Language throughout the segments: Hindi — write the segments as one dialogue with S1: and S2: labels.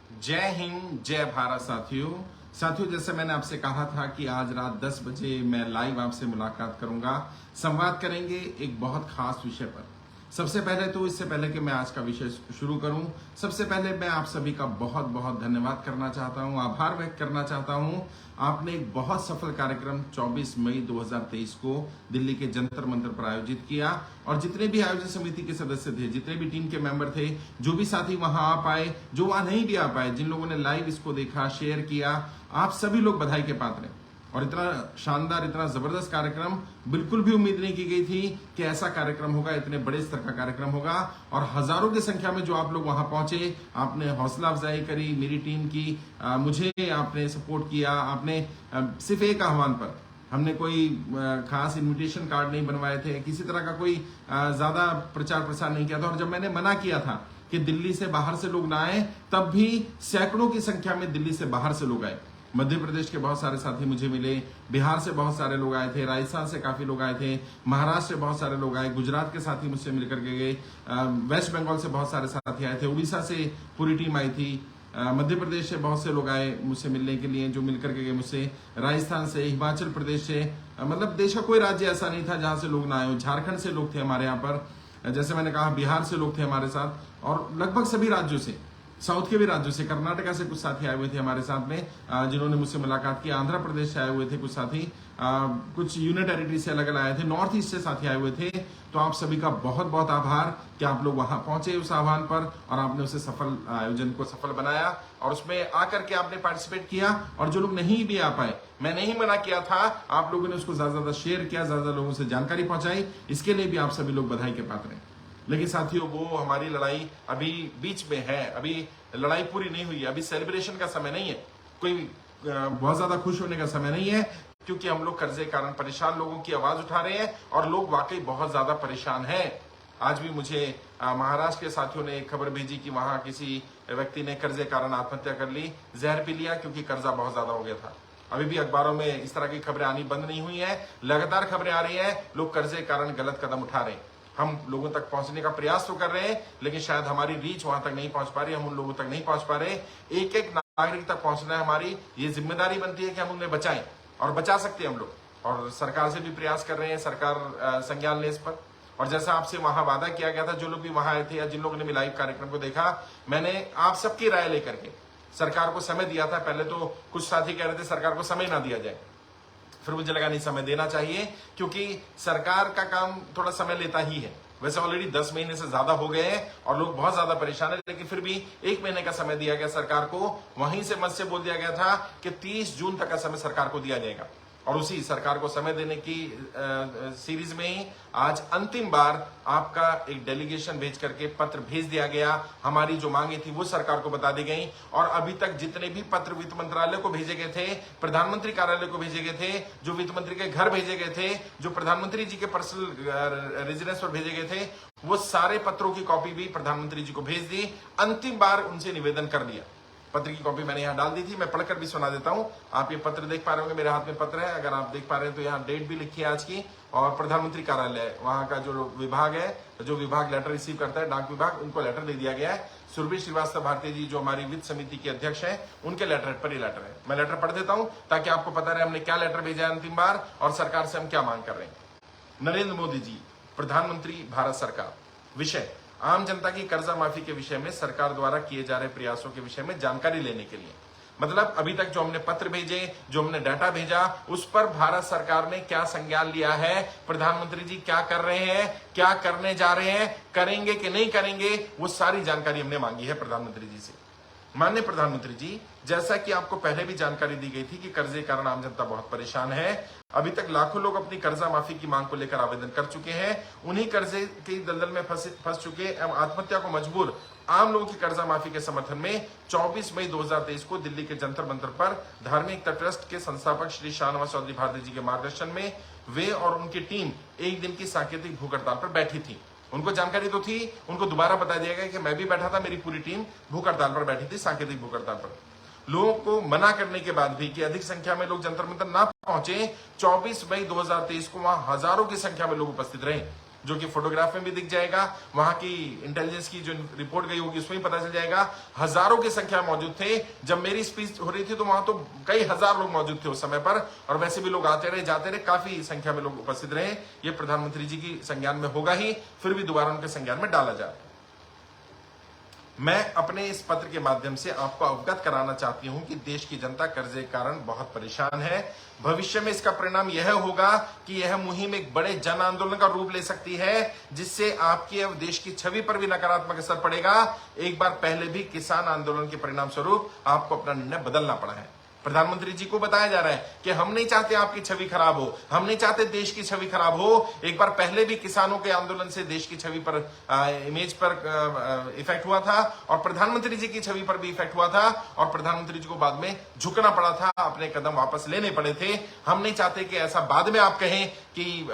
S1: जय हिंद, जय भारत। साथियों, जैसे मैंने आपसे कहा था कि आज रात 10 बजे मैं लाइव आपसे मुलाकात करूंगा। संवाद करेंगे एक बहुत खास विषय पर। सबसे पहले तो इससे पहले कि मैं आज का विषय शुरू करूं, सबसे पहले मैं आप सभी का बहुत बहुत धन्यवाद करना चाहता हूं, आभार व्यक्त करना चाहता हूं। आपने एक बहुत सफल कार्यक्रम 24 मई 2023 को दिल्ली के जंतर मंतर पर आयोजित किया और जितने भी आयोजन समिति के सदस्य थे, जितने भी टीम के मेंबर थे, जो भी साथी वहां आ पाए, जो वहां नहीं भी आ पाए, जिन लोगों ने लाइव इसको देखा, शेयर किया, आप सभी लोग बधाई के पात्र हैं। और इतना शानदार, इतना जबरदस्त कार्यक्रम, बिल्कुल भी उम्मीद नहीं की गई थी कि ऐसा कार्यक्रम होगा, इतने बड़े स्तर का कार्यक्रम होगा। और हजारों की संख्या में जो आप लोग वहां पहुंचे, आपने हौसला अफजाई करी मेरी टीम की, मुझे आपने सपोर्ट किया। आपने सिर्फ एक आह्वान पर, हमने कोई खास इनविटेशन कार्ड नहीं बनवाए थे, किसी तरह का कोई ज्यादा प्रचार प्रसार नहीं किया था। और जब मैंने मना किया था कि दिल्ली से बाहर से लोग ना आए, तब भी सैकड़ों की संख्या में दिल्ली से बाहर से लोग आए। मध्य प्रदेश के बहुत सारे साथी मुझे मिले, बिहार से बहुत सारे लोग आए थे, राजस्थान से काफी लोग आए थे, महाराष्ट्र से बहुत सारे लोग आए, गुजरात के साथी मुझसे मिलकर के गए, वेस्ट बंगाल से बहुत सारे साथी आए थे, उड़ीसा से पूरी टीम आई थी, मध्य प्रदेश से बहुत से लोग आए मुझसे मिलने के लिए, जो मिलकर के गए मुझसे, राजस्थान से, हिमाचल प्रदेश से, मतलब देश का कोई राज्य ऐसा नहीं था जहां से लोग ना आए। झारखंड से लोग थे हमारे यहाँ पर, जैसे मैंने कहा बिहार से लोग थे हमारे साथ, और लगभग सभी राज्यों से, साउथ के भी राज्यों से, कर्नाटका से कुछ साथी आए हुए थे हमारे साथ में, जिन्होंने मुझसे मुलाकात की। आंध्र प्रदेश से आए हुए थे कुछ साथी, कुछ यूनियन टेरिटरी से अलग अलग आए थे, नॉर्थ ईस्ट से साथी आए हुए थे। तो आप सभी का बहुत बहुत आभार कि आप लोग वहां पहुंचे उस आह्वान पर, और आपने उसे सफल, आयोजन को सफल बनाया, और उसमें आकर के आपने पार्टिसिपेट किया। और जो लोग नहीं भी आ पाए, मैं नहीं मना किया था, आप लोगों ने उसको ज्यादा ज्यादा शेयर किया, ज्यादा लोगों से जानकारी पहुंचाई, इसके लिए भी आप सभी लोग बधाई के पात्र हैं। लेकिन साथियों, वो हमारी लड़ाई अभी बीच में है, अभी लड़ाई पूरी नहीं हुई है, अभी सेलिब्रेशन का समय नहीं है, कोई बहुत ज्यादा खुश होने का समय नहीं है, क्योंकि हम लोग कर्जे के कारण परेशान लोगों की आवाज उठा रहे हैं, और लोग वाकई बहुत ज्यादा परेशान हैं। आज भी मुझे महाराष्ट्र के साथियों ने एक खबर भेजी कि वहां किसी व्यक्ति ने कर्जे के कारण आत्महत्या कर ली, जहर पी लिया, क्योंकि कर्जा बहुत ज्यादा हो गया था। अभी भी अखबारों में इस तरह की खबरें आनी बंद नहीं हुई है, लगातार खबरें आ रही हैं, लोग कर्जे के कारण गलत कदम उठा रहे हैं। हम लोगों तक पहुंचने का प्रयास तो कर रहे हैं, लेकिन शायद हमारी रीच वहां तक नहीं पहुंच पा रही, हम उन लोगों तक नहीं पहुंच पा रहे। एक एक नागरिक तक पहुंचना है हमारी, ये जिम्मेदारी बनती है कि हम उन्हें बचाएं, और बचा सकते हैं हम लोग। और सरकार से भी प्रयास कर रहे हैं, सरकार संज्ञान ले इस पर। और जैसा आपसे वहां वादा किया गया था, जो लोग भी वहां आए थे या जिन लोगों ने भी लाइव कार्यक्रम को देखा, मैंने आप सबकी राय लेकर के सरकार को समय दिया था। पहले तो कुछ साथी कह रहे थे सरकार को समय ना दिया जाए, फिर मुझे लगा नहीं, समय देना चाहिए, क्योंकि सरकार का काम थोड़ा समय लेता ही है। वैसे ऑलरेडी 10 महीने से ज्यादा हो गए हैं और लोग बहुत ज्यादा परेशान है, लेकिन फिर भी 1 महीने का समय दिया गया सरकार को। वहीं से मत से बोल दिया गया था कि 30 जून तक का समय सरकार को दिया जाएगा, और उसी सरकार को समय देने की सीरीज में ही आज अंतिम बार आपका एक डेलीगेशन भेज करके पत्र भेज दिया गया। हमारी जो मांगे थी वो सरकार को बता दी गई, और अभी तक जितने भी पत्र वित्त मंत्रालय को भेजे गए थे, प्रधानमंत्री कार्यालय को भेजे गए थे, जो वित्त मंत्री के घर भेजे गए थे, जो प्रधानमंत्री जी के पर्सनल रेजिडेंस पर भेजे गए थे, वो सारे पत्रों की कॉपी भी प्रधानमंत्री जी को भेज दी। अंतिम बार उनसे निवेदन कर दिया। पत्र की कॉपी मैंने यहाँ डाल दी थी, मैं पढ़कर भी सुना देता हूँ। आप ये पत्र देख पा रहे होंगे, मेरे हाथ में पत्र है, अगर आप देख पा रहे हैं तो यहाँ डेट भी लिखी है आज की, और प्रधानमंत्री कार्यालय, वहां का जो विभाग है, जो विभाग लेटर रिसीव करता है, डाक विभाग, उनको लेटर दे दिया गया है। सुरभि श्रीवास्तव भारती जी, जो हमारी वित्त समिति के अध्यक्ष हैं, उनके लेटर पर ये लेटर है। मैं लेटर पढ़ देता हूँ ताकि आपको पता रहे हमने क्या लेटर भेजा है अंतिम बार, और सरकार से हम क्या मांग कर रहे हैं। नरेंद्र मोदी जी, प्रधानमंत्री भारत सरकार, विषय आम जनता की कर्जा माफी के विषय में सरकार द्वारा किए जा रहे प्रयासों के विषय में जानकारी लेने के लिए। मतलब अभी तक जो हमने पत्र भेजे, जो हमने डाटा भेजा, उस पर भारत सरकार ने क्या संज्ञान लिया है, प्रधानमंत्री जी क्या कर रहे हैं, क्या करने जा रहे हैं, करेंगे कि नहीं करेंगे, वो सारी जानकारी हमने मांगी है प्रधानमंत्री जी से। माननीय प्रधानमंत्री जी, जैसा कि आपको पहले भी जानकारी दी गई थी कि कर्जे के कारण आम जनता बहुत परेशान है। अभी तक लाखों लोग अपनी कर्जा माफी की मांग को लेकर आवेदन कर चुके हैं। उन्हीं कर्जे की दलदल में फंस चुके एवं आत्महत्या को मजबूर आम लोगों की कर्जा माफी के समर्थन में 24 मई 2023 को दिल्ली के जंतर मंतर पर धार्मिक एकता ट्रस्ट के संस्थापक श्री शाहनवाज चौधरी भारती जी के मार्गदर्शन में वे और उनकी टीम एक दिन की सांकेतिक भूख हड़ताल पर बैठी थी। उनको जानकारी तो थी, उनको दोबारा बता दिया गया कि मैं भी बैठा था, मेरी पूरी टीम भूख हड़ताल पर बैठी थी, सांकेतिक भूख हड़ताल पर। लोगों को मना करने के बाद भी कि अधिक संख्या में लोग जंतर मंतर ना पहुंचे, 24 मई 2023 को वहां हजारों की संख्या में लोग उपस्थित रहे। जो कि फोटोग्राफ में भी दिख जाएगा, वहां की इंटेलिजेंस की जो रिपोर्ट गई होगी उसमें भी पता चल जाएगा। हजारों की संख्या मौजूद थे। जब मेरी स्पीच हो रही थी तो वहां तो कई हजार लोग मौजूद थे उस समय पर, और वैसे भी लोग आते रहे जाते रहे, काफी संख्या में लोग उपस्थित रहे। ये प्रधानमंत्री जी की संज्ञान में होगा ही, फिर भी दोबारा उनके संज्ञान में डाला जाए। मैं अपने इस पत्र के माध्यम से आपको अवगत कराना चाहती हूं कि देश की जनता कर्जे के कारण बहुत परेशान है। भविष्य में इसका परिणाम यह होगा कि यह मुहिम एक बड़े जन आंदोलन का रूप ले सकती है, जिससे आपकी एवं देश की छवि पर भी नकारात्मक असर पड़ेगा। एक बार पहले भी किसान आंदोलन के परिणाम स्वरूप आपको अपना निर्णय बदलना पड़ा है। प्रधानमंत्री जी को बताया जा रहा है कि हम नहीं चाहते आपकी छवि खराब हो, हम नहीं चाहते देश की छवि खराब हो। एक बार पहले भी किसानों के आंदोलन से देश की छवि पर इमेज पर इफेक्ट हुआ था, और प्रधानमंत्री जी की छवि पर भी इफेक्ट हुआ था, और प्रधानमंत्री जी को बाद में झुकना पड़ा था, अपने कदम वापस लेने पड़े थे। हम नहीं चाहते कि ऐसा बाद में आप कहें कि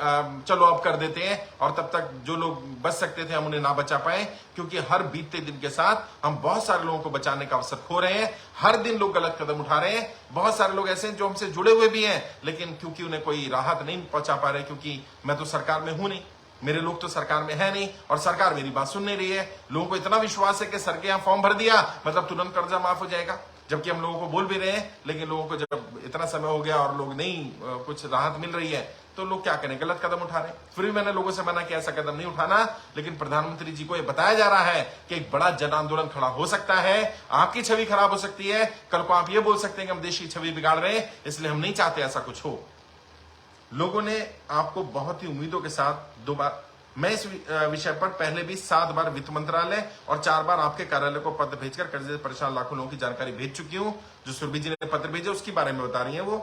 S1: चलो अब कर देते हैं, और तब तक जो लोग बच सकते थे हम उन्हें ना बचा पाए, क्योंकि हर बीतते दिन के साथ हम बहुत सारे लोगों को बचाने का अवसर खो रहे हैं। हर दिन लोग गलत कदम उठा रहे हैं। बहुत सारे लोग ऐसे हैं जो हमसे जुड़े हुए भी हैं, लेकिन क्योंकि उन्हें कोई राहत नहीं पहुंचा पा रहे, क्योंकि मैं तो सरकार में हूं नहीं, मेरे लोग तो सरकार में है नहीं, और सरकार मेरी बात सुन नहीं रही है। लोगों को इतना विश्वास है कि सर के यहां फॉर्म भर दिया मतलब तुरंत कर्जा माफ हो जाएगा, जबकि हम लोगों को बोल भी रहे हैं, लेकिन लोगों को जब इतना समय हो गया और लोग नहीं कुछ राहत मिल रही है तो लोग क्या करें, गलत कदम उठा रहे हैं। फिर भी मैंने लोगों से मना किया ऐसा कदम नहीं उठाना, लेकिन प्रधानमंत्री जी को यह बताया जा रहा है कि एक बड़ा जन आंदोलन खड़ा हो सकता है, आपकी छवि खराब हो सकती है। कल को आप ये बोल सकते हैं कि हम देश की छवि बिगाड़ रहे हैं, इसलिए हम नहीं चाहते ऐसा कुछ हो। लोगों ने आपको बहुत ही उम्मीदों के साथ मैं इस विषय पर पहले भी 7 बार वित्त मंत्रालय और 4 बार आपके कार्यालय को पत्र भेजकर कर्जे से परेशान लाखों लोगों की जानकारी भेज चुकी हूं। जो सुरभि जी ने पत्र भेजे उसके बारे में बता रही है वो,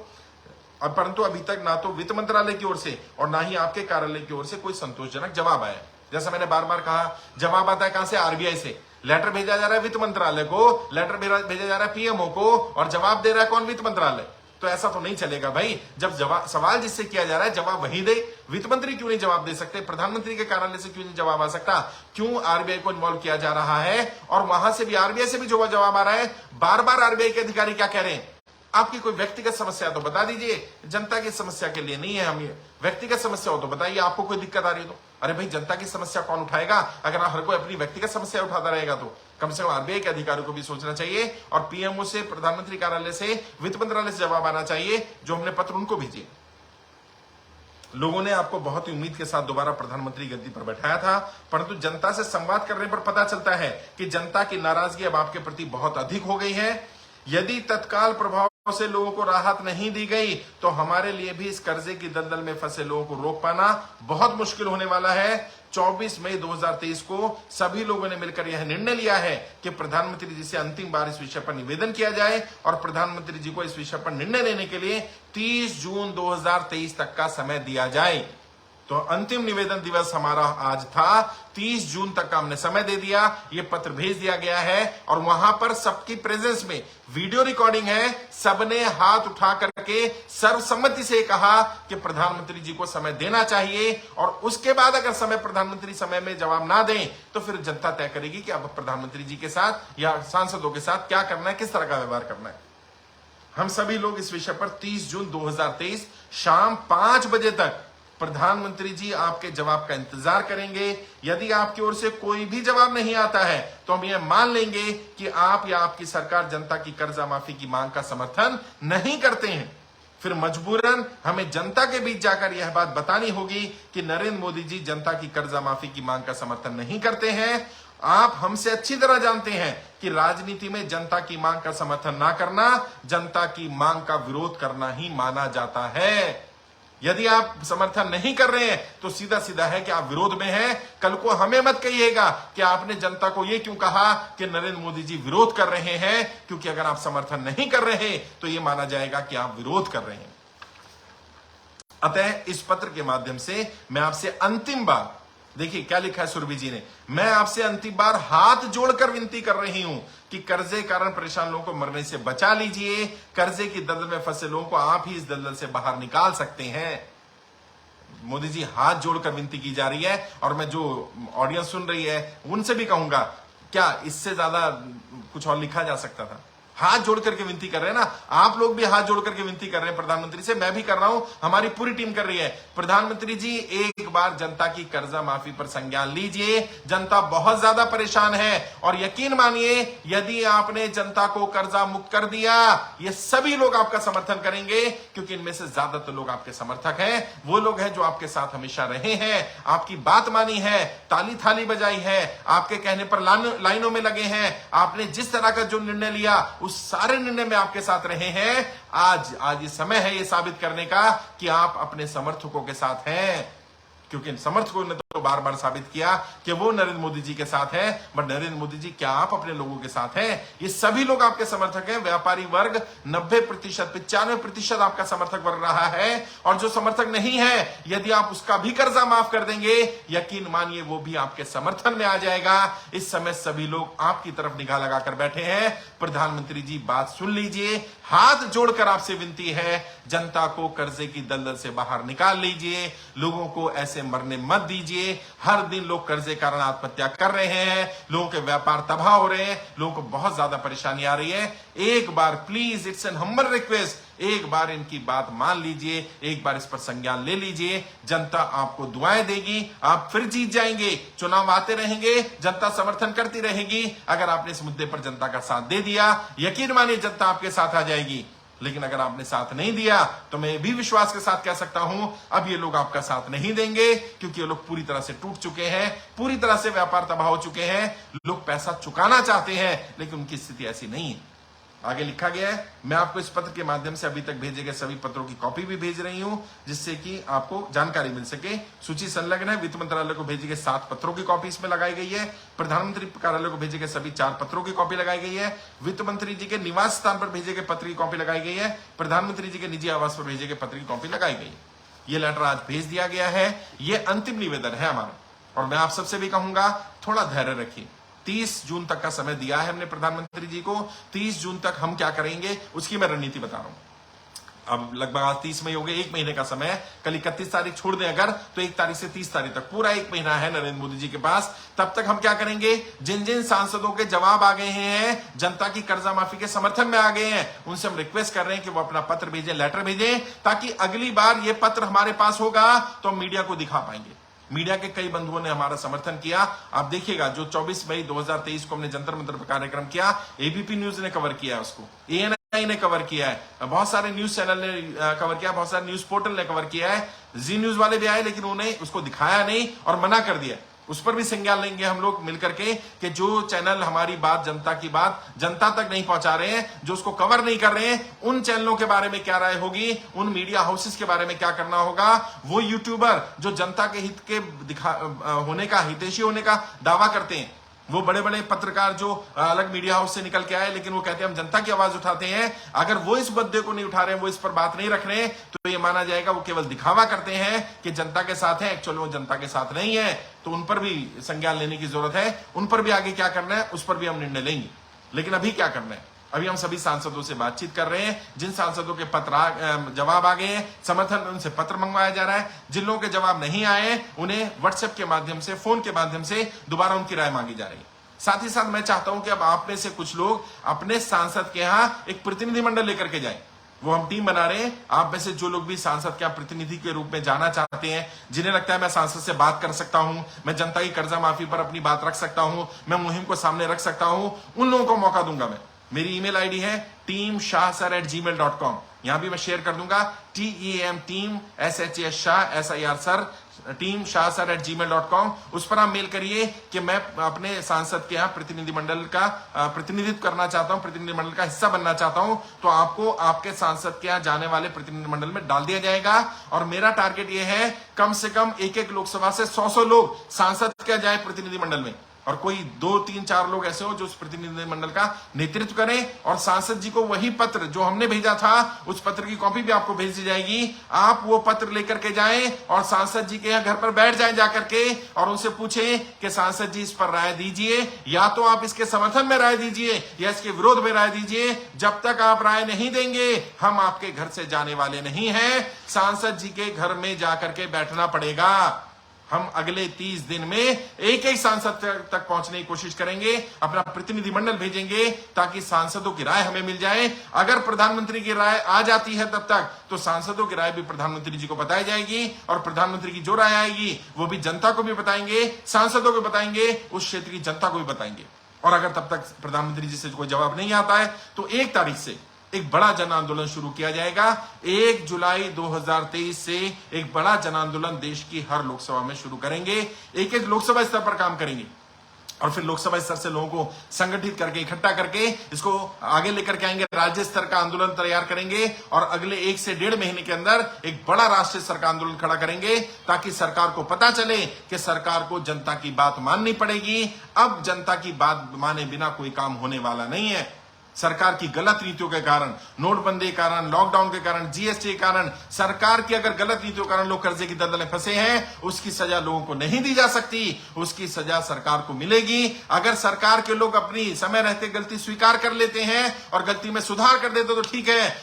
S1: परंतु अभी तक ना तो वित्त मंत्रालय की ओर से और ना ही आपके कार्यालय की ओर से कोई संतोषजनक जवाब आया। जैसा मैंने बार बार कहा, जवाब आता है कहां से? आरबीआई से। लेटर भेजा जा रहा है वित्त मंत्रालय को, लेटर भेजा जा रहा है पीएमओ को, और जवाब दे रहा है कौन? वित्त मंत्रालय। तो ऐसा तो नहीं चलेगा भाई। जब सवाल जिससे किया जा रहा है जवाब वही दे। वित्त मंत्री क्यों नहीं जवाब दे सकते? प्रधानमंत्री के कार्यालय से क्यों नहीं जवाब आ सकता? क्यों आरबीआई को इन्वॉल्व किया जा रहा है? और वहां से भी आरबीआई से भी जो जवाब आ रहा है, बार बार आरबीआई के अधिकारी क्या कह रहे हैं? आपकी कोई व्यक्तिगत समस्या तो बता दीजिए, जनता की समस्या के लिए नहीं है हम ये। व्यक्तिगत समस्या हो तो बताइए, आपको कोई दिक्कत आ रही है तो। अरे भाई, जनता की समस्या कौन उठाएगा? अगर हर कोई अपनी व्यक्तिगत समस्या उठाता रहेगा तो कम से कम आरबीआई के अधिकारियों को भी सोचना चाहिए, और पीएमओ से, प्रधानमंत्री कार्यालय से, वित्त मंत्रालय से जवाब आना चाहिए, जो हमने पत्र उनको भेजे। लोगों ने आपको बहुत ही उम्मीद के साथ दोबारा प्रधानमंत्री गद्दी पर बैठाया था, परंतु जनता से संवाद करने पर पता चलता है कि जनता की नाराजगी अब आपके प्रति बहुत अधिक हो गई है। यदि तत्काल प्रभाव से लोगों को राहत नहीं दी गई तो हमारे लिए भी इस कर्जे की दलदल में फंसे लोगों को रोक पाना बहुत मुश्किल होने वाला है। 24 मई 2023 को सभी लोगों ने मिलकर यह निर्णय लिया है कि प्रधानमंत्री जी से अंतिम बार इस विषय पर निवेदन किया जाए, और प्रधानमंत्री जी को इस विषय पर निर्णय लेने के लिए 30 जून 2023 तक का समय दिया जाए। तो अंतिम निवेदन दिवस हमारा आज था, 30 जून तक का हमने समय दे दिया। ये पत्र भेज दिया गया है, और वहां पर सबकी प्रेजेंस में वीडियो रिकॉर्डिंग है। सबने हाथ उठा करके सर्वसम्मति से कहा कि प्रधानमंत्री जी को समय देना चाहिए, और उसके बाद अगर प्रधानमंत्री समय में जवाब ना दें तो फिर जनता तय करेगी कि अब प्रधानमंत्री जी के साथ या सांसदों के साथ क्या करना है, किस तरह का व्यवहार करना है। हम सभी लोग इस विषय पर 30 जून 2023 शाम 5 बजे तक प्रधानमंत्री जी आपके जवाब का इंतजार करेंगे। यदि आपकी ओर से कोई भी जवाब नहीं आता है तो हम यह मान लेंगे कि आप या आपकी सरकार जनता की कर्जा माफी की मांग का समर्थन नहीं करते हैं। फिर मजबूरन हमें जनता के बीच जाकर यह बात बतानी होगी कि नरेंद्र मोदी जी जनता की कर्जा माफी की मांग का समर्थन नहीं करते हैं। आप हमसे अच्छी तरह जानते हैं कि राजनीति में जनता की मांग का समर्थन ना करना जनता की मांग का विरोध करना ही माना जाता है। यदि आप समर्थन नहीं कर रहे हैं तो सीधा सीधा है कि आप विरोध में हैं। कल को हमें मत कहिएगा कि आपने जनता को यह क्यों कहा कि नरेंद्र मोदी जी विरोध कर रहे हैं, क्योंकि अगर आप समर्थन नहीं कर रहे तो यह माना जाएगा कि आप विरोध कर रहे हैं। अतः इस पत्र के माध्यम से मैं आपसे अंतिम बार, देखिए क्या लिखा है सुरभि जी ने, मैं आपसे अंतिम बार हाथ जोड़कर विनती कर रही हूं कि कर्जे कारण परेशान लोगों को मरने से बचा लीजिए। कर्जे की दलदल में फंसे लोगों को आप ही इस दलदल से बाहर निकाल सकते हैं। मोदी जी, हाथ जोड़कर विनती की जा रही है। और मैं जो ऑडियंस सुन रही है उनसे भी कहूंगा, क्या इससे ज्यादा कुछ और लिखा जा सकता था? हाथ जोड़ करके विनती कर रहे हैं ना, आप लोग भी हाथ जोड़ करके विनती कर रहे हैं प्रधानमंत्री से, मैं भी कर रहा हूं, हमारी पूरी टीम कर रही है। प्रधानमंत्री जी एक बार जनता की कर्जा माफी पर संज्ञान लीजिए, जनता बहुत ज्यादा परेशान है और यकीन मानिए यदि आपने जनता को कर्जा मुक्त कर दिया, ये सभी लोग आपका समर्थन करेंगे, क्योंकि इनमें से ज्यादातर लोग आपके समर्थक हैं, वो लोग हैं जो आपके साथ हमेशा रहे हैं, आपकी बात मानी है, ताली थाली बजाई है, आपके कहने पर लाइनों में लगे हैं, आपने जिस तरह का जो निर्णय लिया उस सारे निर्णय में आपके साथ रहे हैं। आज ये समय है ये साबित करने का कि आप अपने समर्थकों के साथ हैं, क्योंकि समर्थकों ने तो बार बार साबित किया कि वो नरेंद्र मोदी जी के साथ है, बट नरेंद्र मोदी जी क्या आप अपने लोगों के साथ हैं? ये सभी लोग आपके समर्थक हैं। व्यापारी वर्ग 90%, 95% आपका समर्थक वर्ग रहा है, और जो समर्थक नहीं है यदि आप उसका भी कर्जा माफ कर देंगे, यकीन मानिए वो भी आपके समर्थन में आ जाएगा। इस समय सभी लोग आपकी तरफ निगाह लगाकर बैठे हैं। प्रधानमंत्री जी बात सुन लीजिए, हाथ जोड़कर आपसे विनती है, जनता को कर्जे की दलदल से बाहर निकाल लीजिए, लोगों को ऐसे मरने मत दीजिए। हर दिन लोग कर्जे कारण आत्महत्या कर रहे हैं, लोगों के व्यापार तबाह हो रहे हैं, लोगों को बहुत ज्यादा परेशानी आ रही है। एक बार please, it's an humble request, एक बार इनकी बात मान लीजिए, एक बार इस पर संज्ञान ले लीजिए। जनता आपको दुआएं देगी, आप फिर जीत जाएंगे। चुनाव आते रहेंगे, जनता समर्थन करती रहेगी। अगर आपने इस मुद्दे पर जनता का साथ दे दिया, यकीन मानिए जनता आपके साथ आ जाएगी। लेकिन अगर आपने साथ नहीं दिया तो मैं भी विश्वास के साथ कह सकता हूं अब ये लोग आपका साथ नहीं देंगे, क्योंकि ये लोग पूरी तरह से टूट चुके हैं, पूरी तरह से व्यापार तबाह हो चुके हैं। लोग पैसा चुकाना चाहते हैं, लेकिन उनकी स्थिति ऐसी नहीं है। आगे लिखा गया है, मैं आपको इस पत्र के माध्यम से अभी तक भेजे गए सभी पत्रों की कॉपी भी भेज रही हूं, जिससे कि आपको जानकारी मिल सके। सूची संलग्न है। वित्त मंत्रालय को भेजे गए 7 पत्रों की कॉपी इसमें लगाई गई है। प्रधानमंत्री कार्यालय को भेजे गए सभी 4 पत्रों की कॉपी लगाई गई है। वित्त मंत्री जी के निवास स्थान पर भेजे गए पत्र की कॉपी लगाई गई है। प्रधानमंत्री जी के निजी आवास पर भेजे गए पत्र की कॉपी लगाई गई है। ये लेटर आज भेज दिया गया है। ये अंतिम निवेदन है हमारा, और मैं आप सबसे भी कहूंगा थोड़ा धैर्य रखिए। 30 जून तक का समय दिया है हमने प्रधानमंत्री जी को। 30 जून तक हम क्या करेंगे उसकी मैं रणनीति बता रहा हूं। अब लगभग आज 30 मई हो गए, 1 महीने का समय है। कल 31 तारीख छोड़ दें अगर, तो 1 तारीख से 30 तारीख तक पूरा 1 महीना है नरेंद्र मोदी जी के पास। तब तक हम क्या करेंगे, जिन जिन सांसदों के जवाब आ गए हैं, जनता की कर्जा माफी के समर्थन में आ गए हैं, उनसे हम रिक्वेस्ट कर रहे हैं कि वो अपना पत्र भेजें, लेटर भेजें, ताकि अगली बार ये पत्र हमारे पास होगा तो हम मीडिया को दिखा पाएंगे। मीडिया के कई बंधुओं ने हमारा समर्थन किया। आप देखिएगा, जो 24 मई 2023 को हमने जंतर मंतर पर कार्यक्रम किया, एबीपी न्यूज ने कवर किया है उसको, एएनआई ने कवर किया है, बहुत सारे न्यूज चैनल ने कवर किया, बहुत सारे न्यूज पोर्टल ने कवर किया है, जी न्यूज वाले भी आए, लेकिन उन्हें उसको दिखाया नहीं और मना कर दिया। उस पर भी संज्ञान लेंगे हम लोग मिलकर के कि जो चैनल हमारी बात, जनता की बात जनता तक नहीं पहुंचा रहे हैं, जो उसको कवर नहीं कर रहे हैं, उन चैनलों के बारे में क्या राय होगी, उन मीडिया हाउसेस के बारे में क्या करना होगा। वो यूट्यूबर जो जनता के हित के होने का, हितैषी होने का दावा करते हैं, वो बड़े बड़े पत्रकार जो अलग मीडिया हाउस से निकल के आए, लेकिन वो कहते हैं हम जनता की आवाज उठाते हैं, अगर वो इस मुद्दे को नहीं उठा रहे हैं, वो इस पर बात नहीं रख रहे हैं, तो ये माना जाएगा वो केवल दिखावा करते हैं कि जनता के साथ है, एक्चुअली वो जनता के साथ नहीं है। तो उन पर भी संज्ञान लेने की जरूरत है। उन पर भी आगे क्या करना है उस पर भी हम निर्णय लेंगे। लेकिन अभी क्या करना है, अभी हम सभी सांसदों से बातचीत कर रहे हैं। जिन सांसदों के पत्र जवाब आ गए हैं, समर्थन उनसे पत्र मंगवाया जा रहा है। जिन लोगों के जवाब नहीं आए, उन्हें व्हाट्सएप के माध्यम से, फोन के माध्यम से दोबारा उनकी राय मांगी जा रही है। साथ ही साथ मैं चाहता हूं कि अब आप में से कुछ लोग अपने सांसद के यहां एक प्रतिनिधिमंडल लेकर के जाएं। वो हम टीम बना रहे हैं। आप में से जो लोग भी सांसद के प्रतिनिधि के रूप में जाना चाहते हैं, जिन्हें लगता है मैं सांसद से बात कर सकता हूं, मैं जनता की कर्जा माफी पर अपनी बात रख सकता हूं, मैं मुहिम को सामने रख सकता हूं, उन लोगों को मौका दूंगा मैं। मेरी ईमेल आईडी है teamshahsir@gmail.com। यहां भी मैं शेयर कर दूंगा, TEAM SHASIR teamshahsir@gmail.com। उस पर आप मेल करिए कि मैं अपने सांसद के यहाँ प्रतिनिधिमंडल का प्रतिनिधित्व करना चाहता हूं, प्रतिनिधिमंडल का हिस्सा बनना चाहता हूं। तो आपको आपके सांसद के यहाँ जाने वाले प्रतिनिधिमंडल में डाल दिया जाएगा। और मेरा टारगेट ये है, कम से कम एक लोकसभा से 100 लोग सांसद के जाए प्रतिनिधिमंडल में, और कोई 2, 3, 4 लोग ऐसे हो जो उस प्रतिनिधिमंडल का नेतृत्व करें। और सांसद जी को वही पत्र जो हमने भेजा था, उस पत्र की कॉपी भी आपको भेज दी जाएगी। आप वो पत्र लेकर के जाएं और सांसद जी के यहाँ घर पर बैठ जाएं जाकर के, और उनसे पूछें कि सांसद जी इस पर राय दीजिए, या तो आप इसके समर्थन में राय दीजिए या इसके विरोध में राय दीजिए। जब तक आप राय नहीं देंगे, हम आपके घर से जाने वाले नहीं हैं। सांसद जी के घर में जाकर के बैठना पड़ेगा। हम अगले 30 दिन में एक एक सांसद तक पहुंचने की कोशिश करेंगे, अपना प्रतिनिधिमंडल भेजेंगे ताकि सांसदों की राय हमें मिल जाए। अगर प्रधानमंत्री की राय आ जाती है तब तक तो सांसदों की राय भी प्रधानमंत्री जी को बताई जाएगी और प्रधानमंत्री की जो राय आएगी वो भी जनता को भी बताएंगे, सांसदों को बताएंगे, उस क्षेत्र की जनता को भी बताएंगे। और अगर तब तक प्रधानमंत्री जी से कोई जवाब नहीं आता है तो 1 तारीख से एक बड़ा जन आंदोलन शुरू किया जाएगा। 1 जुलाई 2023 से एक बड़ा जन आंदोलन देश की हर लोकसभा में शुरू करेंगे। एक एक लोकसभा स्तर पर काम करेंगे और फिर लोकसभा स्तर से लोगों को संगठित करके, इकट्ठा करके इसको आगे लेकर के आएंगे। राज्य स्तर का आंदोलन तैयार करेंगे और अगले 1 से 1.5 महीने के अंदर एक बड़ा राष्ट्रीय स्तर का आंदोलन खड़ा करेंगे ताकि सरकार को पता चले कि सरकार को जनता की बात माननी पड़ेगी। अब जनता की बात माने बिना कोई काम होने वाला नहीं है। सरकार की गलत नीतियों के कारण, नोटबंदी के कारण, लॉकडाउन के कारण, जीएसटी के कारण, सरकार की अगर गलत नीतियों के कारण लोग कर्जे की दलदल में फंसे हैं, उसकी सजा लोगों को नहीं दी जा सकती, उसकी सजा सरकार को मिलेगी। अगर सरकार के लोग अपनी समय रहते गलती स्वीकार कर लेते हैं और गलती में सुधार कर देते तो ठीक है,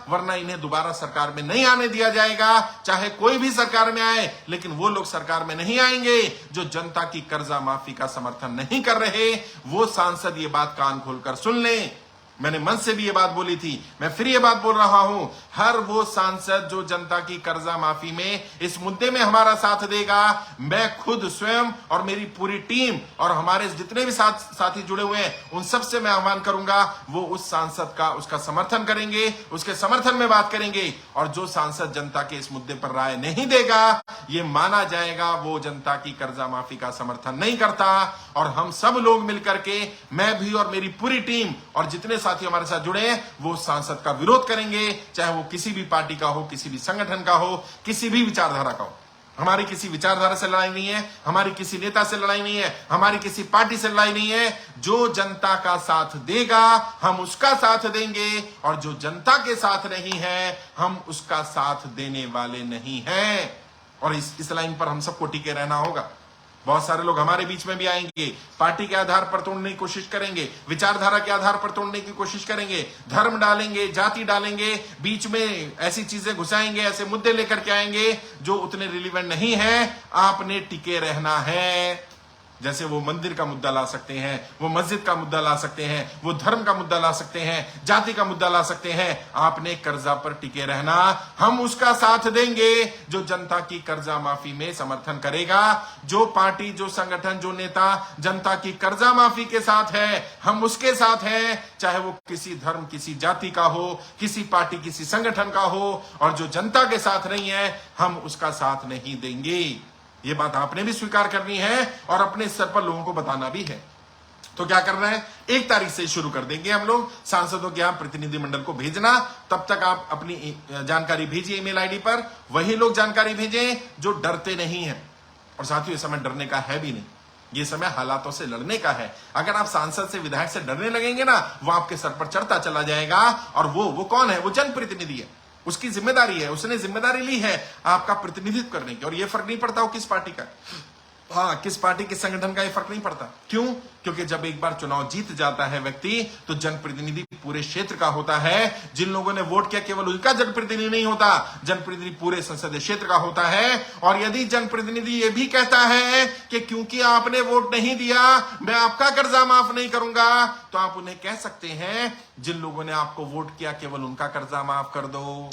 S1: वरना इन्हें दोबारा सरकार में नहीं आने दिया जाएगा। चाहे कोई भी सरकार में आए, लेकिन वो लोग सरकार में नहीं आएंगे जो जनता की कर्जा माफी का समर्थन नहीं कर रहे। वो सांसद ये बात कान खोलकर सुन लें। मैंने मन से भी ये बात बोली थी, मैं फिर ये बात बोल रहा हूं। हर वो सांसद जो जनता की कर्जा माफी में इस मुद्दे में हमारा साथ देगा, मैं खुद स्वयं और मेरी पूरी टीम और हमारे जितने भी साथी जुड़े हुए हैं उन सब से मैं आह्वान करूंगा, वो उस सांसद का उसका समर्थन करेंगे, उसके समर्थन में बात करेंगे। और जो सांसद जनता के इस मुद्दे पर राय नहीं देगा, ये माना जाएगा वो जनता की कर्जा माफी का समर्थन नहीं करता। और हम सब लोग मिलकर के, मैं भी और मेरी पूरी टीम और जितने साथी हमारे साथ जुड़े हैं, वो सांसद का विरोध करेंगे, चाहे वो किसी भी पार्टी का हो, किसी भी संगठन का हो, किसी भी विचारधारा का हो। हमारी किसी विचारधारा से लड़ाई नहीं है, हमारी किसी नेता से लड़ाई नहीं है, हमारी किसी पार्टी से लड़ाई नहीं है। जो जनता का साथ देगा हम उसका साथ देंगे और जो जनता के साथ नहीं है हम उसका साथ देने वाले नहीं हैं। और इस लाइन पर हम सबको टिके रहना होगा। बहुत सारे लोग हमारे बीच में भी आएंगे, पार्टी के आधार पर तोड़ने की कोशिश करेंगे, विचारधारा के आधार पर तोड़ने की कोशिश करेंगे, धर्म डालेंगे, जाति डालेंगे, बीच में ऐसी चीजें घुसाएंगे, ऐसे मुद्दे लेकर के आएंगे जो उतने रिलीवेंट नहीं है। आपने टिके रहना है। जैसे वो मंदिर का मुद्दा ला सकते हैं, वो मस्जिद का मुद्दा ला सकते हैं, वो धर्म का मुद्दा ला सकते हैं, जाति का मुद्दा ला सकते हैं। आपने कर्जा पर टिके रहना, हम उसका साथ देंगे जो जनता की कर्जा माफी में समर्थन करेगा। जो पार्टी, जो संगठन, जो नेता जनता की कर्जा माफी के साथ है, हम उसके साथ हैं, चाहे वो किसी धर्म, किसी जाति का हो, किसी पार्टी, किसी संगठन का हो। और जो जनता के साथ नहीं है, हम उसका साथ नहीं देंगे। ये बात आपने भी स्वीकार करनी है और अपने स्तर पर लोगों को बताना भी है। तो क्या करना है, 1 तारीख से शुरू कर देंगे हम लोग सांसदों के यहाँ प्रतिनिधिमंडल को भेजना। तब तक आप अपनी जानकारी भेजिए ईमेल आईडी पर, वही लोग जानकारी भेजें जो डरते नहीं है। और साथियों, ये समय डरने का है भी नहीं, ये समय हालातों से लड़ने का है। अगर आप सांसद से, विधायक से डरने लगेंगे ना, वो आपके सर पर चढ़ता चला जाएगा। और वो कौन है? वो जनप्रतिनिधि है, उसकी जिम्मेदारी है, उसने जिम्मेदारी ली है आपका प्रतिनिधित्व करने की। और ये फर्क नहीं पड़ता वो किस पार्टी का, हाँ, किस पार्टी, किस संगठन का, ये फर्क नहीं पड़ता। क्यों? क्योंकि जब एक बार चुनाव जीत जाता है व्यक्ति, तो जनप्रतिनिधि पूरे क्षेत्र का होता है। जिन लोगों ने वोट किया केवल उनका जनप्रतिनिधि नहीं होता, जनप्रतिनिधि पूरे संसदीय क्षेत्र का होता है। और यदि जनप्रतिनिधि ये भी कहता है कि क्योंकि आपने वोट नहीं दिया मैं आपका कर्जा माफ नहीं करूंगा, तो आप उन्हें कह सकते हैं जिन लोगों ने आपको वोट किया केवल उनका कर्जा माफ कर दो।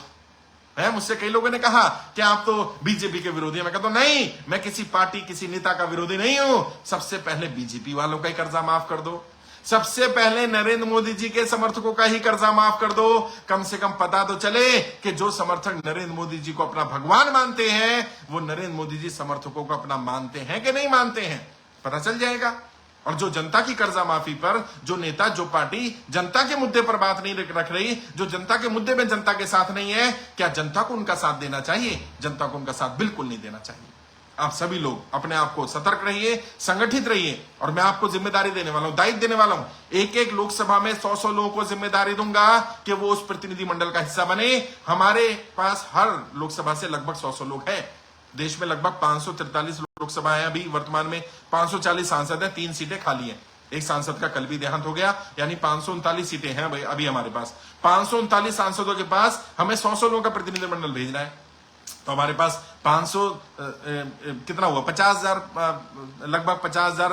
S1: मुझसे कई लोगों ने कहा कि आप तो बीजेपी के विरोधी हैं। मैं कहता हूं नहीं, मैं किसी पार्टी, किसी नेता का विरोधी नहीं हूं। सबसे पहले बीजेपी वालों का ही कर्जा माफ कर दो, सबसे पहले नरेंद्र मोदी जी के समर्थकों का ही कर्जा माफ कर दो। कम से कम पता तो चले कि जो समर्थक नरेंद्र मोदी जी को अपना भगवान मानते हैं, वो नरेंद्र मोदी जी समर्थकों को अपना मानते हैं कि नहीं मानते हैं, पता चल जाएगा। और जो जनता की कर्जा माफी पर, जो नेता, जो पार्टी जनता के मुद्दे पर बात नहीं रख रही, जो जनता के मुद्दे में जनता के साथ नहीं है, क्या जनता को उनका साथ देना चाहिए? जनता को उनका साथ बिल्कुल नहीं देना चाहिए। आप सभी लोग अपने आप को सतर्क रहिए, संगठित रहिए। और मैं आपको जिम्मेदारी देने वाला हूं, दायित्व देने वाला हूं। एक एक लोकसभा में 100 लोगों को जिम्मेदारी दूंगा कि वो उस प्रतिनिधिमंडल का हिस्सा बने। हमारे पास हर लोकसभा से लगभग 100 लोग हैं। देश में लगभग 543 लोकसभा है, अभी वर्तमान में 540 सांसद हैं, 3 सीटें खाली हैं। एक सांसद का कल भी देहांत हो गया, यानी 539 सीटें हैं अभी हमारे पास। 539 सांसदों के पास हमें 100 लोगों का प्रतिनिधिमंडल भेजना है। तो हमारे पास 500 कितना हुआ 50,000 लगभग 50,000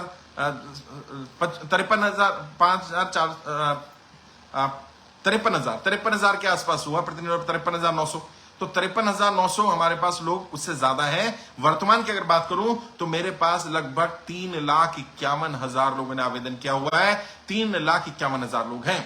S1: 53,000 के आसपास हुआ प्रतिनिधि 53,900। तो 53,900 हमारे पास लोग उससे ज्यादा है। वर्तमान की अगर बात करूं तो मेरे पास लगभग 3,51,000 लोगों ने आवेदन किया हुआ है। 3,51,000 लोग हैं।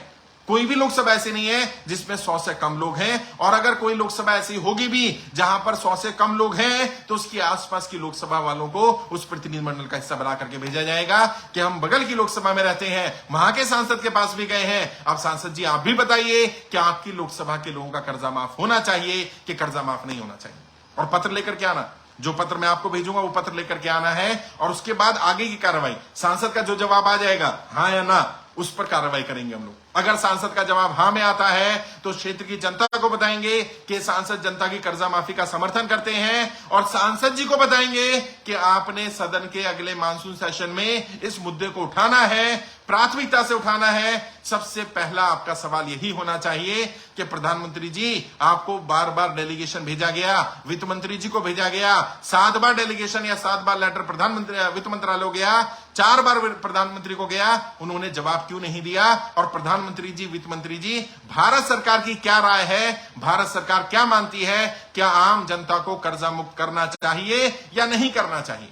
S1: कोई भी लोकसभा ऐसी नहीं है जिसमें 100 से कम लोग हैं, और अगर कोई लोकसभा ऐसी होगी भी जहां पर 100 से कम लोग हैं तो उसकी आसपास की लोकसभा वालों को उस प्रतिनिधिमंडल का हिस्सा बना करके भेजा जाएगा कि हम बगल की लोकसभा में रहते हैं, वहां के सांसद के पास भी गए हैं। अब सांसद जी आप भी बताइए कि आपकी लोकसभा के लोगों का कर्जा माफ होना चाहिए कि कर्जा माफ नहीं होना चाहिए। और पत्र लेकर के आना, जो पत्र मैं आपको भेजूंगा वो पत्र लेकर के आना है, और उसके बाद आगे की कार्रवाई सांसद का जो जवाब आ जाएगा हां या ना, उस पर कार्रवाई करेंगे हम लोग। अगर सांसद का जवाब हां में आता है तो क्षेत्र की जनता को बताएंगे कि सांसद जनता की कर्जा माफी का समर्थन करते हैं, और सांसद जी को बताएंगे कि आपने सदन के अगले मानसून सेशन में इस मुद्दे को उठाना है, प्राथमिकता से उठाना है। सबसे पहला आपका सवाल यही होना चाहिए कि प्रधानमंत्री जी आपको बार बार डेलीगेशन भेजा गया, वित्त मंत्री जी को भेजा गया, 7 बार डेलीगेशन या 7 बार लेटर प्रधानमंत्री वित्त मंत्रालय गया, 4 बार प्रधानमंत्री को गया, उन्होंने जवाब क्यों नहीं दिया? और प्रधानमंत्री जी, वित्त मंत्री जी, भारत सरकार की क्या राय है? भारत सरकार क्या मानती है? क्या आम जनता को कर्जा मुक्त करना चाहिए या नहीं करना चाहिए?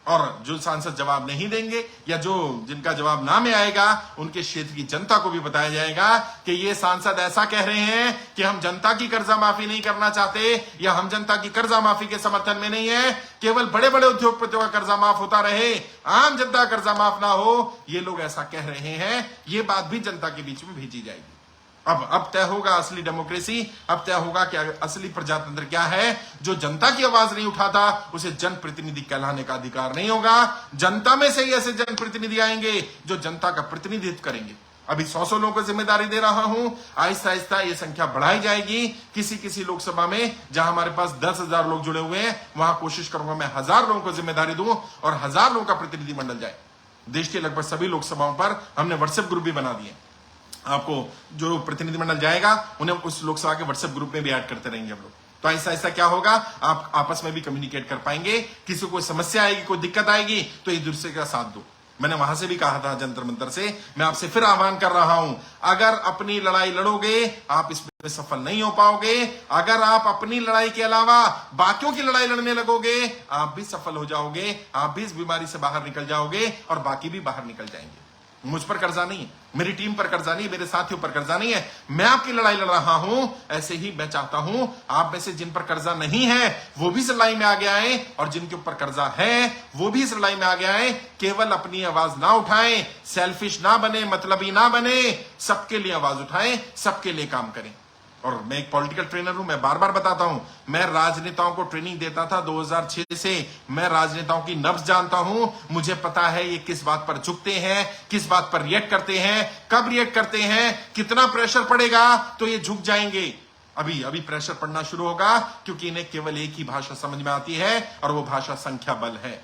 S1: और जो सांसद जवाब नहीं देंगे या जो जिनका जवाब ना में आएगा, उनके क्षेत्र की जनता को भी बताया जाएगा कि ये सांसद ऐसा कह रहे हैं कि हम जनता की कर्जा माफी नहीं करना चाहते, या हम जनता की कर्जा माफी के समर्थन में नहीं है, केवल बड़े बड़े उद्योगपतियों का कर्जा माफ होता रहे, आम जनता का कर्जा माफ ना हो। ये लोग ऐसा कह रहे हैं, ये बात भी जनता के बीच में भेजी जाएगी। अब तय होगा असली डेमोक्रेसी, अब तय होगा कि असली प्रजातंत्र क्या है। जो जनता की आवाज नहीं उठाता उसे जनप्रतिनिधि कहलाने का अधिकार नहीं होगा। जनता में से ही ऐसे जनप्रतिनिधि आएंगे जो जनता का प्रतिनिधित्व करेंगे। अभी 100 लोगों को जिम्मेदारी दे रहा हूं, आहिस्ता आहिस्ता ये संख्या बढ़ाई जाएगी। किसी किसी लोकसभा में जहां हमारे पास 10,000 लोग जुड़े हुए हैं, वहां कोशिश करूंगा मैं 1,000 लोगों को जिम्मेदारी दूं और 1,000 लोगों का प्रतिनिधिमंडल जाए। देश के लगभग सभी लोकसभाओं पर हमने व्हाट्सएप ग्रुप भी बना दिए। आपको जो प्रतिनिधिमंडल जाएगा उन्हें उस लोकसभा के व्हाट्सएप ग्रुप में भी ऐड करते रहेंगे हम लोग। तो ऐसा ऐसा क्या होगा, आप आपस में भी कम्युनिकेट कर पाएंगे। किसी को कोई समस्या आएगी, कोई दिक्कत आएगी तो एक दूसरे का साथ दो। मैंने वहां से भी कहा था जंतर मंतर से, मैं आपसे फिर आह्वान कर रहा हूं, अगर अपनी लड़ाई लड़ोगे आप इसमें सफल नहीं हो पाओगे। अगर आप अपनी लड़ाई के अलावा बाकियों की लड़ाई लड़ने लगोगे, आप भी सफल हो जाओगे, आप भी इस बीमारी से बाहर निकल जाओगे और बाकी भी बाहर निकल जाएंगे। मुझ पर कर्जा नहीं है, मेरी टीम पर कर्जा नहीं, मेरे साथियों पर कर्जा नहीं है, मैं आपकी लड़ाई लड़ रहा हूं। ऐसे ही मैं चाहता हूं आप में से जिन पर कर्जा नहीं है वो भी इस लड़ाई में आगे आए, और जिनके ऊपर कर्जा है वो भी इस लड़ाई में आगे आए। केवल अपनी आवाज ना उठाएं, सेल्फिश ना बने, मतलबी ना बने, सबके लिए आवाज उठाएं, सबके लिए काम करें। और मैं एक पॉलिटिकल ट्रेनर हूं, मैं बार बार बताता हूं, मैं राजनेताओं को ट्रेनिंग देता था 2006 से। मैं राजनेताओं की नब्ज जानता हूं, मुझे पता है ये किस बात पर झुकते हैं, किस बात पर रिएक्ट करते हैं, कब रिएक्ट करते हैं, कितना प्रेशर पड़ेगा तो ये झुक जाएंगे। अभी अभी प्रेशर पड़ना शुरू होगा क्योंकि इन्हें केवल एक ही भाषा समझ में आती है और वो भाषा संख्या बल है।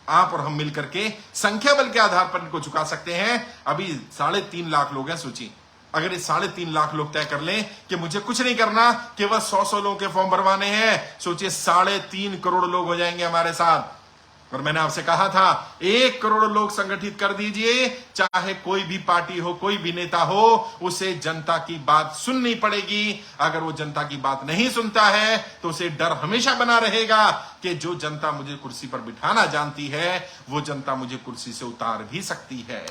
S1: आप और हम मिलकर के संख्या बल के आधार पर इनको झुका सकते हैं। अभी 3.5 लाख लोग हैं, सोचिए अगर ये 3.5 लाख लोग तय कर लें कि मुझे कुछ नहीं करना, केवल 100 लोगों के फॉर्म भरवाने हैं, सोचिए 3.5 करोड़ लोग हो जाएंगे हमारे साथ। और मैंने आपसे कहा था 1 करोड़ लोग संगठित कर दीजिए, चाहे कोई भी पार्टी हो, कोई भी नेता हो, उसे जनता की बात सुननी पड़ेगी। अगर वो जनता की बात नहीं सुनता है तो उसे डर हमेशा बना रहेगा कि जो जनता मुझे कुर्सी पर बिठाना जानती है वो जनता मुझे कुर्सी से उतार भी सकती है।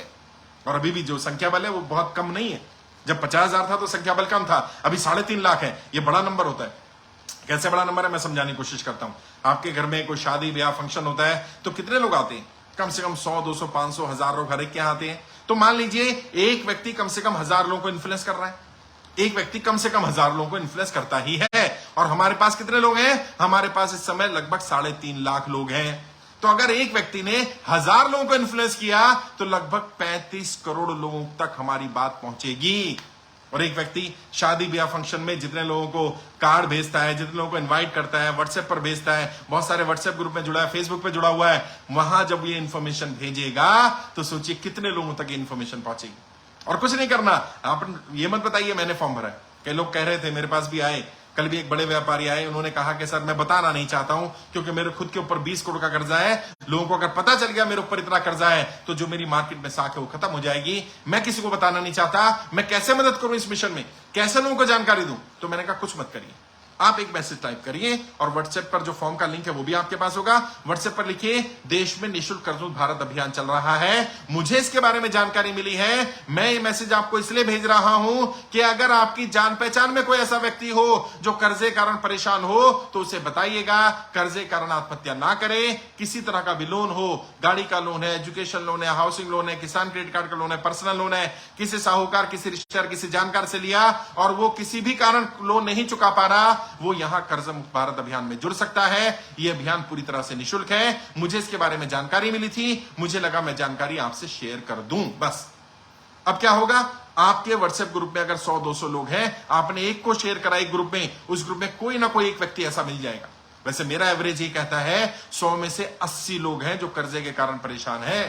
S1: और अभी भी जो संख्या बल है वो बहुत कम नहीं है। जब 50,000 था तो संख्या बल कम था, अभी 3.5 लाख है। ये बड़ा नंबर होता है। कैसे बड़ा नंबर है मैं समझाने की कोशिश करता हूं। आपके घर में कोई शादी ब्याह फंक्शन होता है तो कितने लोग आते हैं? कम से कम 100, 200, 500, 1000 लोग हर एक के यहाँ आते हैं। तो मान लीजिए एक व्यक्ति कम से कम 1000 लोगों को इन्फ्लुएंस कर रहा है। एक व्यक्ति कम से कम 1000 लोगों को इन्फ्लुएंस करता ही है। और हमारे पास कितने लोग हैं? हमारे पास इस समय लगभग 3.5 लाख लोग हैं। तो अगर एक व्यक्ति ने 1000 लोगों को इन्फ्लुएंस किया तो लगभग 35 करोड़ लोगों तक हमारी बात पहुंचेगी। और एक व्यक्ति शादी ब्याह फंक्शन में जितने लोगों को कार्ड भेजता है, जितने लोगों को इनवाइट करता है, व्हाट्सएप पर भेजता है, बहुत सारे व्हाट्सएप ग्रुप में जुड़ा है, फेसबुक पे जुड़ा हुआ है, वहां जब ये इन्फॉर्मेशन भेजेगा तो सोचिए कितने लोगों तक ये इन्फॉर्मेशन पहुंचेगी। और कुछ नहीं करना, आप ये मत बताइए मैंने फॉर्म भरा है। कई लोग कह रहे थे, मेरे पास भी आए कल भी एक बड़े व्यापारी आए, उन्होंने कहा कि सर मैं बताना नहीं चाहता हूं क्योंकि मेरे खुद के ऊपर 20 करोड़ का कर्जा है। लोगों को अगर पता चल गया मेरे ऊपर इतना कर्जा है तो जो मेरी मार्केट में साख है वो खत्म हो जाएगी। मैं किसी को बताना नहीं चाहता, मैं कैसे मदद करूं इस मिशन में, कैसे लोगों को जानकारी दूं। तो मैंने कहा कुछ मत करिए, आप एक मैसेज टाइप करिए और व्हाट्सएप पर जो फॉर्म का लिंक है वो भी आपके पास होगा। व्हाट्सएप पर लिखिए देश में निःशुल्क कर्जमुक्त भारत अभियान चल रहा है, मुझे इसके बारे में जानकारी मिली है, मैं ये मैसेज आपको इसलिए भेज रहा हूं कि अगर आपकी जान पहचान में कोई ऐसा व्यक्ति हो जो कर्जे कारण परेशान हो तो उसे बताइएगा कर्जे कारण आत्महत्या ना करे। किसी तरह का भी लोन हो, गाड़ी का लोन है, एजुकेशन लोन है, हाउसिंग लोन है, किसान क्रेडिट कार्ड का लोन है, पर्सनल लोन है, किसी साहूकार, किसी रिश्तेदार, किसी जानकार से लिया और वो किसी भी कारण लोन नहीं चुका पा रहा, वो यहां कर्ज मुक्त भारत अभियान में जुड़ सकता है। यह अभियान पूरी तरह से निःशुल्क है। मुझे इसके बारे में जानकारी मिली थी, मुझे लगा मैं जानकारी आपसे शेयर कर दूं। बस अब क्या होगा, आपके व्हाट्सएप ग्रुप में अगर 100-200 लोग हैं, आपने एक को शेयर करा एक ग्रुप में, उस ग्रुप में कोई ना कोई एक व्यक्ति ऐसा मिल जाएगा। वैसे मेरा एवरेज ये कहता है 100 में से 80 लोग हैं जो कर्जे के कारण परेशान है।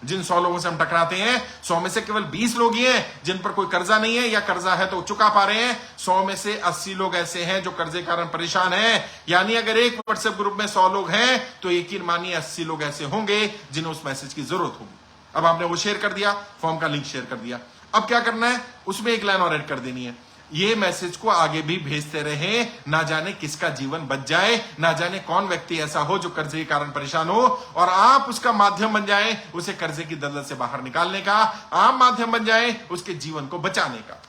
S1: जिन 100 लोगों से हम टकराते हैं 100 में से केवल 20 लोग ही हैं जिन पर कोई कर्जा नहीं है या कर्जा है तो चुका पा रहे हैं। 100 में से 80 लोग ऐसे हैं जो कर्जे के कारण परेशान हैं। यानी अगर एक व्हाट्सएप ग्रुप में 100 लोग हैं तो यकीन मानिए 80 लोग ऐसे होंगे जिन्हें उस मैसेज की जरूरत होगी। अब आपने वो शेयर कर दिया, फॉर्म का लिंक शेयर कर दिया। अब क्या करना है, उसमें एक लाइन और ऐड कर देनी है, ये मैसेज को आगे भी भेजते रहे, ना जाने किसका जीवन बच जाए, ना जाने कौन व्यक्ति ऐसा हो जो कर्जे के कारण परेशान हो और आप उसका माध्यम बन जाए उसे कर्जे की दलदल से बाहर निकालने का, आप माध्यम बन जाए उसके जीवन को बचाने का।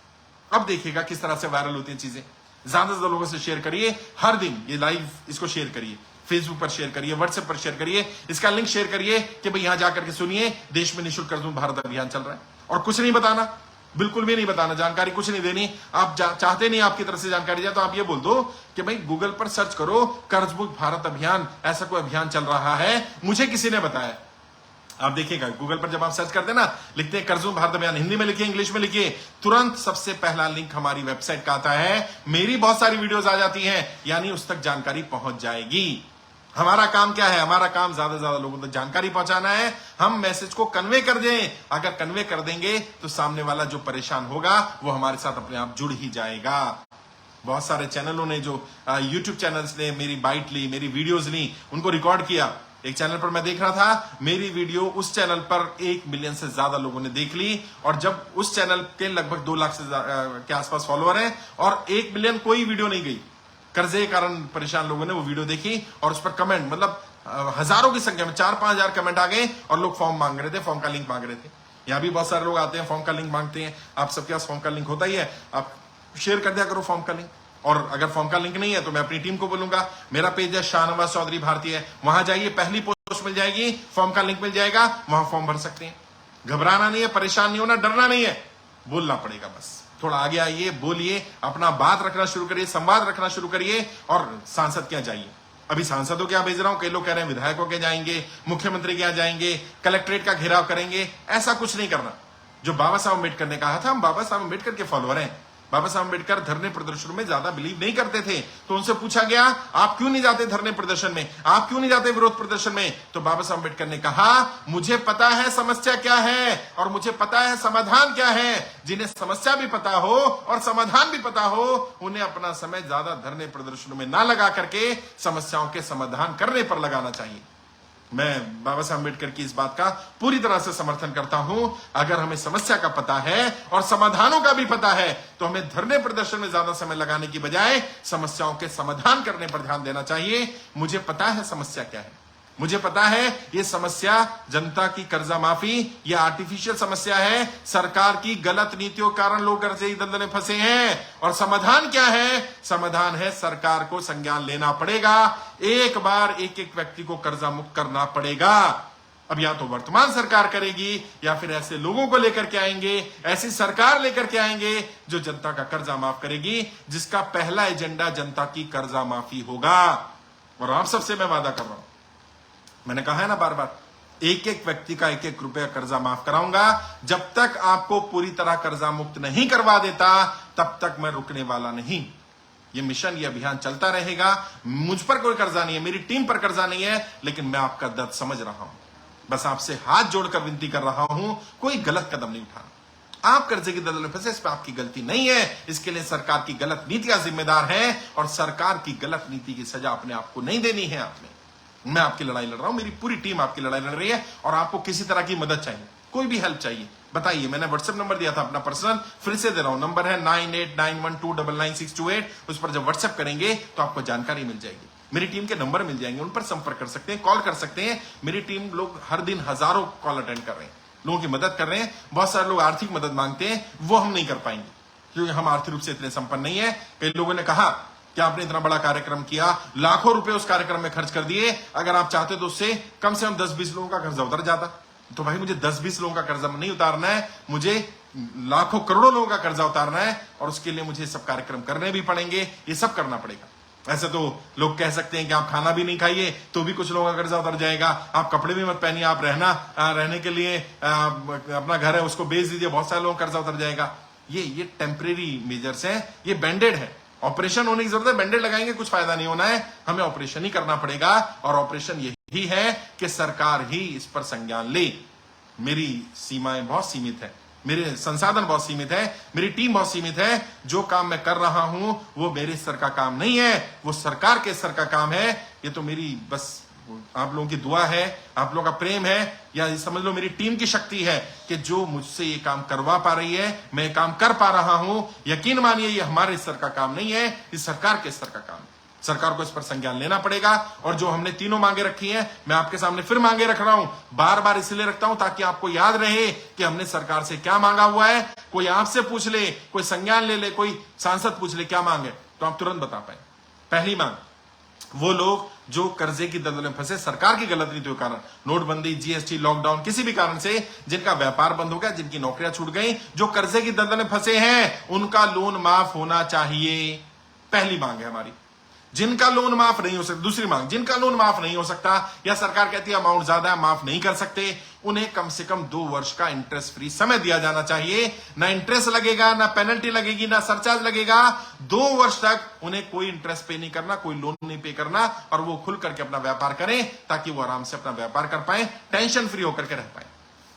S1: अब देखिएगा किस तरह से वायरल होती हैं चीजें। ज्यादा से ज्यादा लोगों से शेयर करिए, हर दिन ये लाइव इसको शेयर करिए, फेसबुक पर शेयर करिए, व्हाट्सएप पर शेयर करिए, इसका लिंक शेयर करिए कि भाई यहां जाकर के सुनिए देश में निःशुल्क कर्जमुक्त भारत अभियान चल रहा है। और कुछ नहीं बताना, बिल्कुल भी नहीं बताना, जानकारी कुछ नहीं देनी। आप चाहते नहीं आपकी तरफ से जानकारी जाए तो आप ये बोल दो कि भाई गूगल पर सर्च करो कर्जमुक्त भारत अभियान, ऐसा कोई अभियान चल रहा है, मुझे किसी ने बताया। आप देखिएगा गूगल पर जब आप सर्च करते हैं ना, लिखते हैं कर्जमुक्त भारत अभियान, हिंदी में लिखिए, इंग्लिश में लिखिए, तुरंत सबसे पहला लिंक हमारी वेबसाइट का आता है। मेरी बहुत सारी वीडियोस आ जाती हैं, यानी उस तक जानकारी पहुंच जाएगी। हमारा काम क्या है, हमारा काम ज्यादा से ज्यादा लोगों तक जानकारी पहुंचाना है। हम मैसेज को कन्वे कर दें, अगर कन्वे कर देंगे तो सामने वाला जो परेशान होगा वो हमारे साथ अपने आप जुड़ ही जाएगा। बहुत सारे चैनलों ने जो यूट्यूब चैनल्स ने मेरी बाइट ली, मेरी वीडियोस ली, उनको रिकॉर्ड किया। एक चैनल पर मैं देख रहा था, मेरी वीडियो उस चैनल पर 1 मिलियन से ज्यादा लोगों ने देख ली और जब उस चैनल के लगभग 2 लाख से के आसपास फॉलोअर हैं और 1 मिलियन कोई वीडियो नहीं गई, कर्जे के कारण परेशान लोगों ने वो वीडियो देखी और उस पर कमेंट, मतलब हजारों की संख्या में 4-5 हजार कमेंट आ गए और लोग फॉर्म मांग रहे थे, फॉर्म का लिंक मांग रहे थे। यहां भी बहुत सारे लोग आते हैं, फॉर्म का लिंक मांगते हैं। आप सबके पास फॉर्म का लिंक होता ही है, आप शेयर कर दिया करो फॉर्म का लिंक। और अगर फॉर्म का लिंक नहीं है तो मैं अपनी टीम को बोलूंगा, मेरा पेज है शाहनवाज चौधरी भारतीय, वहां जाइए, पहली पोस्ट मिल जाएगी, फॉर्म का लिंक मिल जाएगा, वहां फॉर्म भर सकते हैं। घबराना नहीं है, परेशान नहीं होना, डरना नहीं है, बोलना पड़ेगा बस। थोड़ा आगे आइए, बोलिए, अपना बात रखना शुरू करिए, संवाद रखना शुरू करिए। और सांसद क्या जाइए, अभी सांसदों क्या भेज रहा हूं, कई लोग कह रहे हैं विधायकों के जाएंगे, मुख्यमंत्री क्या जाएंगे, कलेक्ट्रेट का घेराव करेंगे। ऐसा कुछ नहीं करना। जो बाबा साहब अम्बेडकर ने कहा था, हम बाबा साहब अम्बेडकर के फॉलोअर हैं। बाबा साहब अम्बेडकर धरने प्रदर्शन में ज्यादा बिलीव नहीं करते थे, तो उनसे पूछा गया आप क्यों नहीं जाते धरने प्रदर्शन में, आप क्यों नहीं जाते विरोध प्रदर्शन में। तो बाबा साहब अम्बेडकर ने कहा मुझे पता है समस्या क्या है और मुझे पता है समाधान क्या है। जिन्हें समस्या भी पता हो और समाधान भी पता हो, उन्हें अपना समय ज्यादा धरने प्रदर्शनों में ना लगा करके समस्याओं के समाधान करने पर लगाना चाहिए। मैं बाबा साहब अम्बेडकर की इस बात का पूरी तरह से समर्थन करता हूं। अगर हमें समस्या का पता है और समाधानों का भी पता है तो हमें धरने प्रदर्शन में ज्यादा समय लगाने की बजाय समस्याओं के समाधान करने पर ध्यान देना चाहिए। मुझे पता है समस्या क्या है, मुझे पता है ये समस्या जनता की कर्जा माफी या आर्टिफिशियल समस्या है, सरकार की गलत नीतियों के कारण लोग कर्जे दलदल में फंसे हैं। और समाधान क्या है, समाधान है सरकार को संज्ञान लेना पड़ेगा, एक बार एक एक व्यक्ति को कर्जा मुक्त करना पड़ेगा। अब या तो वर्तमान सरकार करेगी या फिर ऐसे लोगों को लेकर के आएंगे, ऐसी सरकार लेकर के आएंगे जो जनता का कर्जा माफ करेगी, जिसका पहला एजेंडा जनता की कर्जा माफी होगा। और आप सबसे मैं वादा कर रहा हूं, मैंने कहा है ना बार बार, एक एक व्यक्ति का 1-1 रुपया कर्जा माफ कराऊंगा। जब तक आपको पूरी तरह कर्जा मुक्त नहीं करवा देता तब तक मैं रुकने वाला नहीं। ये मिशन, ये अभियान चलता रहेगा। मुझ पर कोई कर्जा नहीं है, मेरी टीम पर कर्जा नहीं है, लेकिन मैं आपका दर्द समझ रहा हूं। बस आपसे हाथ जोड़कर विनती कर रहा हूं, कोई गलत कदम नहीं उठाना, आप कर्जे की दलदल में फंसे, इस पर आपकी गलती नहीं है। इसके लिए सरकार की गलत नीतियां जिम्मेदार हैं और सरकार की गलत नीति की सजा अपने आप को नहीं देनी है आपने। मैं आपकी लड़ाई लड़ रहा हूं, मेरी पूरी टीम आपकी लड़ाई लड़ रही है और आपको किसी तरह की मदद चाहिए, कोई भी हेल्प चाहिए, बताइए। मैंने व्हाट्सएप नंबर दिया था अपना पर्सनल, फिर से दे रहा हूं, नंबर है 9891299628। उस पर जब व्हाट्सएप करेंगे तो आपको जानकारी मिल जाएगी, मेरी टीम के नंबर मिल जाएंगे, उन पर संपर्क कर सकते हैं, कॉल कर सकते हैं। मेरी टीम लोग हर दिन हजारों कॉल अटेंड कर रहे हैं, लोगों की मदद कर रहे हैं। बहुत सारे लोग आर्थिक मदद मांगते हैं, वो हम नहीं कर पाएंगे क्योंकि हम आर्थिक रूप से इतने संपन्न नहीं है। कई लोगों ने कहा कि आपने इतना बड़ा कार्यक्रम किया, लाखों रुपए उस कार्यक्रम में खर्च कर दिए, अगर आप चाहते तो उससे कम से कम 10-20 लोगों का कर्जा उतर जाता। तो भाई मुझे 10-20 लोगों का कर्जा नहीं उतारना है, मुझे लाखों करोड़ों लोगों का कर्जा उतारना है और उसके लिए मुझे सब कार्यक्रम करने भी पड़ेंगे, ये सब करना पड़ेगा। ऐसे तो लोग कह सकते हैं कि आप खाना भी नहीं खाइए तो भी कुछ लोगों का कर्जा उतर जाएगा, आप कपड़े भी मत पहनिए, आप रहने के लिए अपना घर है उसको बेच दीजिए, बहुत सारे लोगों का कर्जा उतर जाएगा। ये टेम्परेरी मेजर्स हैं, ये बैंडेड है। ऑपरेशन होने की जरूरत है, बैंडेड लगाएंगे कुछ फायदा नहीं होना है, हमें ऑपरेशन ही करना पड़ेगा और ऑपरेशन यही है कि सरकार ही इस पर संज्ञान ले। मेरी सीमाएं बहुत सीमित है, मेरे संसाधन बहुत सीमित है, मेरी टीम बहुत सीमित है, जो काम मैं कर रहा हूं वो मेरे स्तर का काम नहीं है, वो सरकार के स्तर का काम है। ये तो मेरी बस आप लोगों की दुआ है, आप लोगों का प्रेम है, या समझ लो मेरी टीम की शक्ति है कि जो मुझसे ये काम करवा पा रही है, मैं ये काम कर पा रहा हूं। यकीन मानिए ये हमारे स्तर का काम नहीं है, ये सरकार के स्तर का काम है। सरकार को इस पर संज्ञान लेना पड़ेगा और जो हमने तीनों मांगे रखी हैं, मैं आपके सामने फिर मांगे रख रहा हूं, बार बार इसलिए रखता हूं ताकि आपको याद रहे कि हमने सरकार से क्या मांगा हुआ है। कोई आपसे पूछ ले, कोई संज्ञान ले ले, कोई सांसद पूछ ले क्या मांगे, तो आप तुरंत बता पाए। पहली मांग, वो लोग जो कर्जे की दलदल में फंसे सरकार की गलत नीतियों के कारण, नोटबंदी, जीएसटी, लॉकडाउन, किसी भी कारण से जिनका व्यापार बंद हो गया, जिनकी नौकरियां छूट गई, जो कर्जे की दलदल में फंसे हैं, उनका लोन माफ होना चाहिए। पहली मांग है हमारी। जिनका लोन माफ नहीं हो सकता, दूसरी मांग, जिनका लोन माफ नहीं हो सकता या सरकार कहती है अमाउंट ज्यादा है माफ नहीं कर सकते, उन्हें कम से कम 2 वर्ष का इंटरेस्ट फ्री समय दिया जाना चाहिए। ना इंटरेस्ट लगेगा, ना पेनल्टी लगेगी, ना सरचार्ज लगेगा। 2 वर्ष तक उन्हें कोई इंटरेस्ट पे नहीं करना, कोई लोन नहीं पे करना और वो खुल करके अपना व्यापार करें ताकि वो आराम से अपना व्यापार कर पाए, टेंशन फ्री होकर के रह पाए।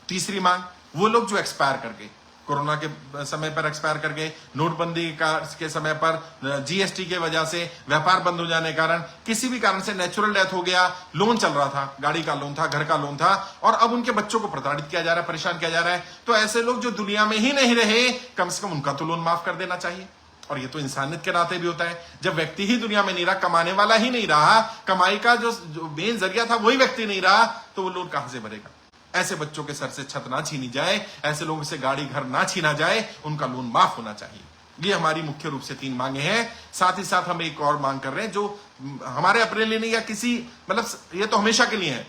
S1: तीसरी मांग, वो लोग जो एक्सपायर कर गए, कोरोना के समय पर एक्सपायर कर गए, नोटबंदी के समय पर, जीएसटी के वजह से व्यापार बंद हो जाने के कारण, किसी भी कारण से नेचुरल डेथ हो गया, लोन चल रहा था, गाड़ी का लोन था, घर का लोन था और अब उनके बच्चों को प्रताड़ित किया जा रहा है, परेशान किया जा रहा है, तो ऐसे लोग जो दुनिया में ही नहीं रहे, कम से कम उनका तो लोन माफ कर देना चाहिए। और ये तो इंसानियत के नाते भी होता है, जब व्यक्ति ही दुनिया में नहीं रहा, कमाने वाला ही नहीं रहा, कमाई का जो मेन जरिया था वही व्यक्ति नहीं रहा, तो वो लोन कहां से भरेगा। ऐसे बच्चों के सर से छत ना छीनी जाए, ऐसे लोगों से गाड़ी घर ना छीना जाए, उनका लोन माफ होना चाहिए। ये हमारी मुख्य रूप से 3 मांगे हैं। साथ ही साथ हम एक और मांग कर रहे हैं जो हमारे अपने लिए नहीं, या किसी मतलब ये तो हमेशा के लिए है।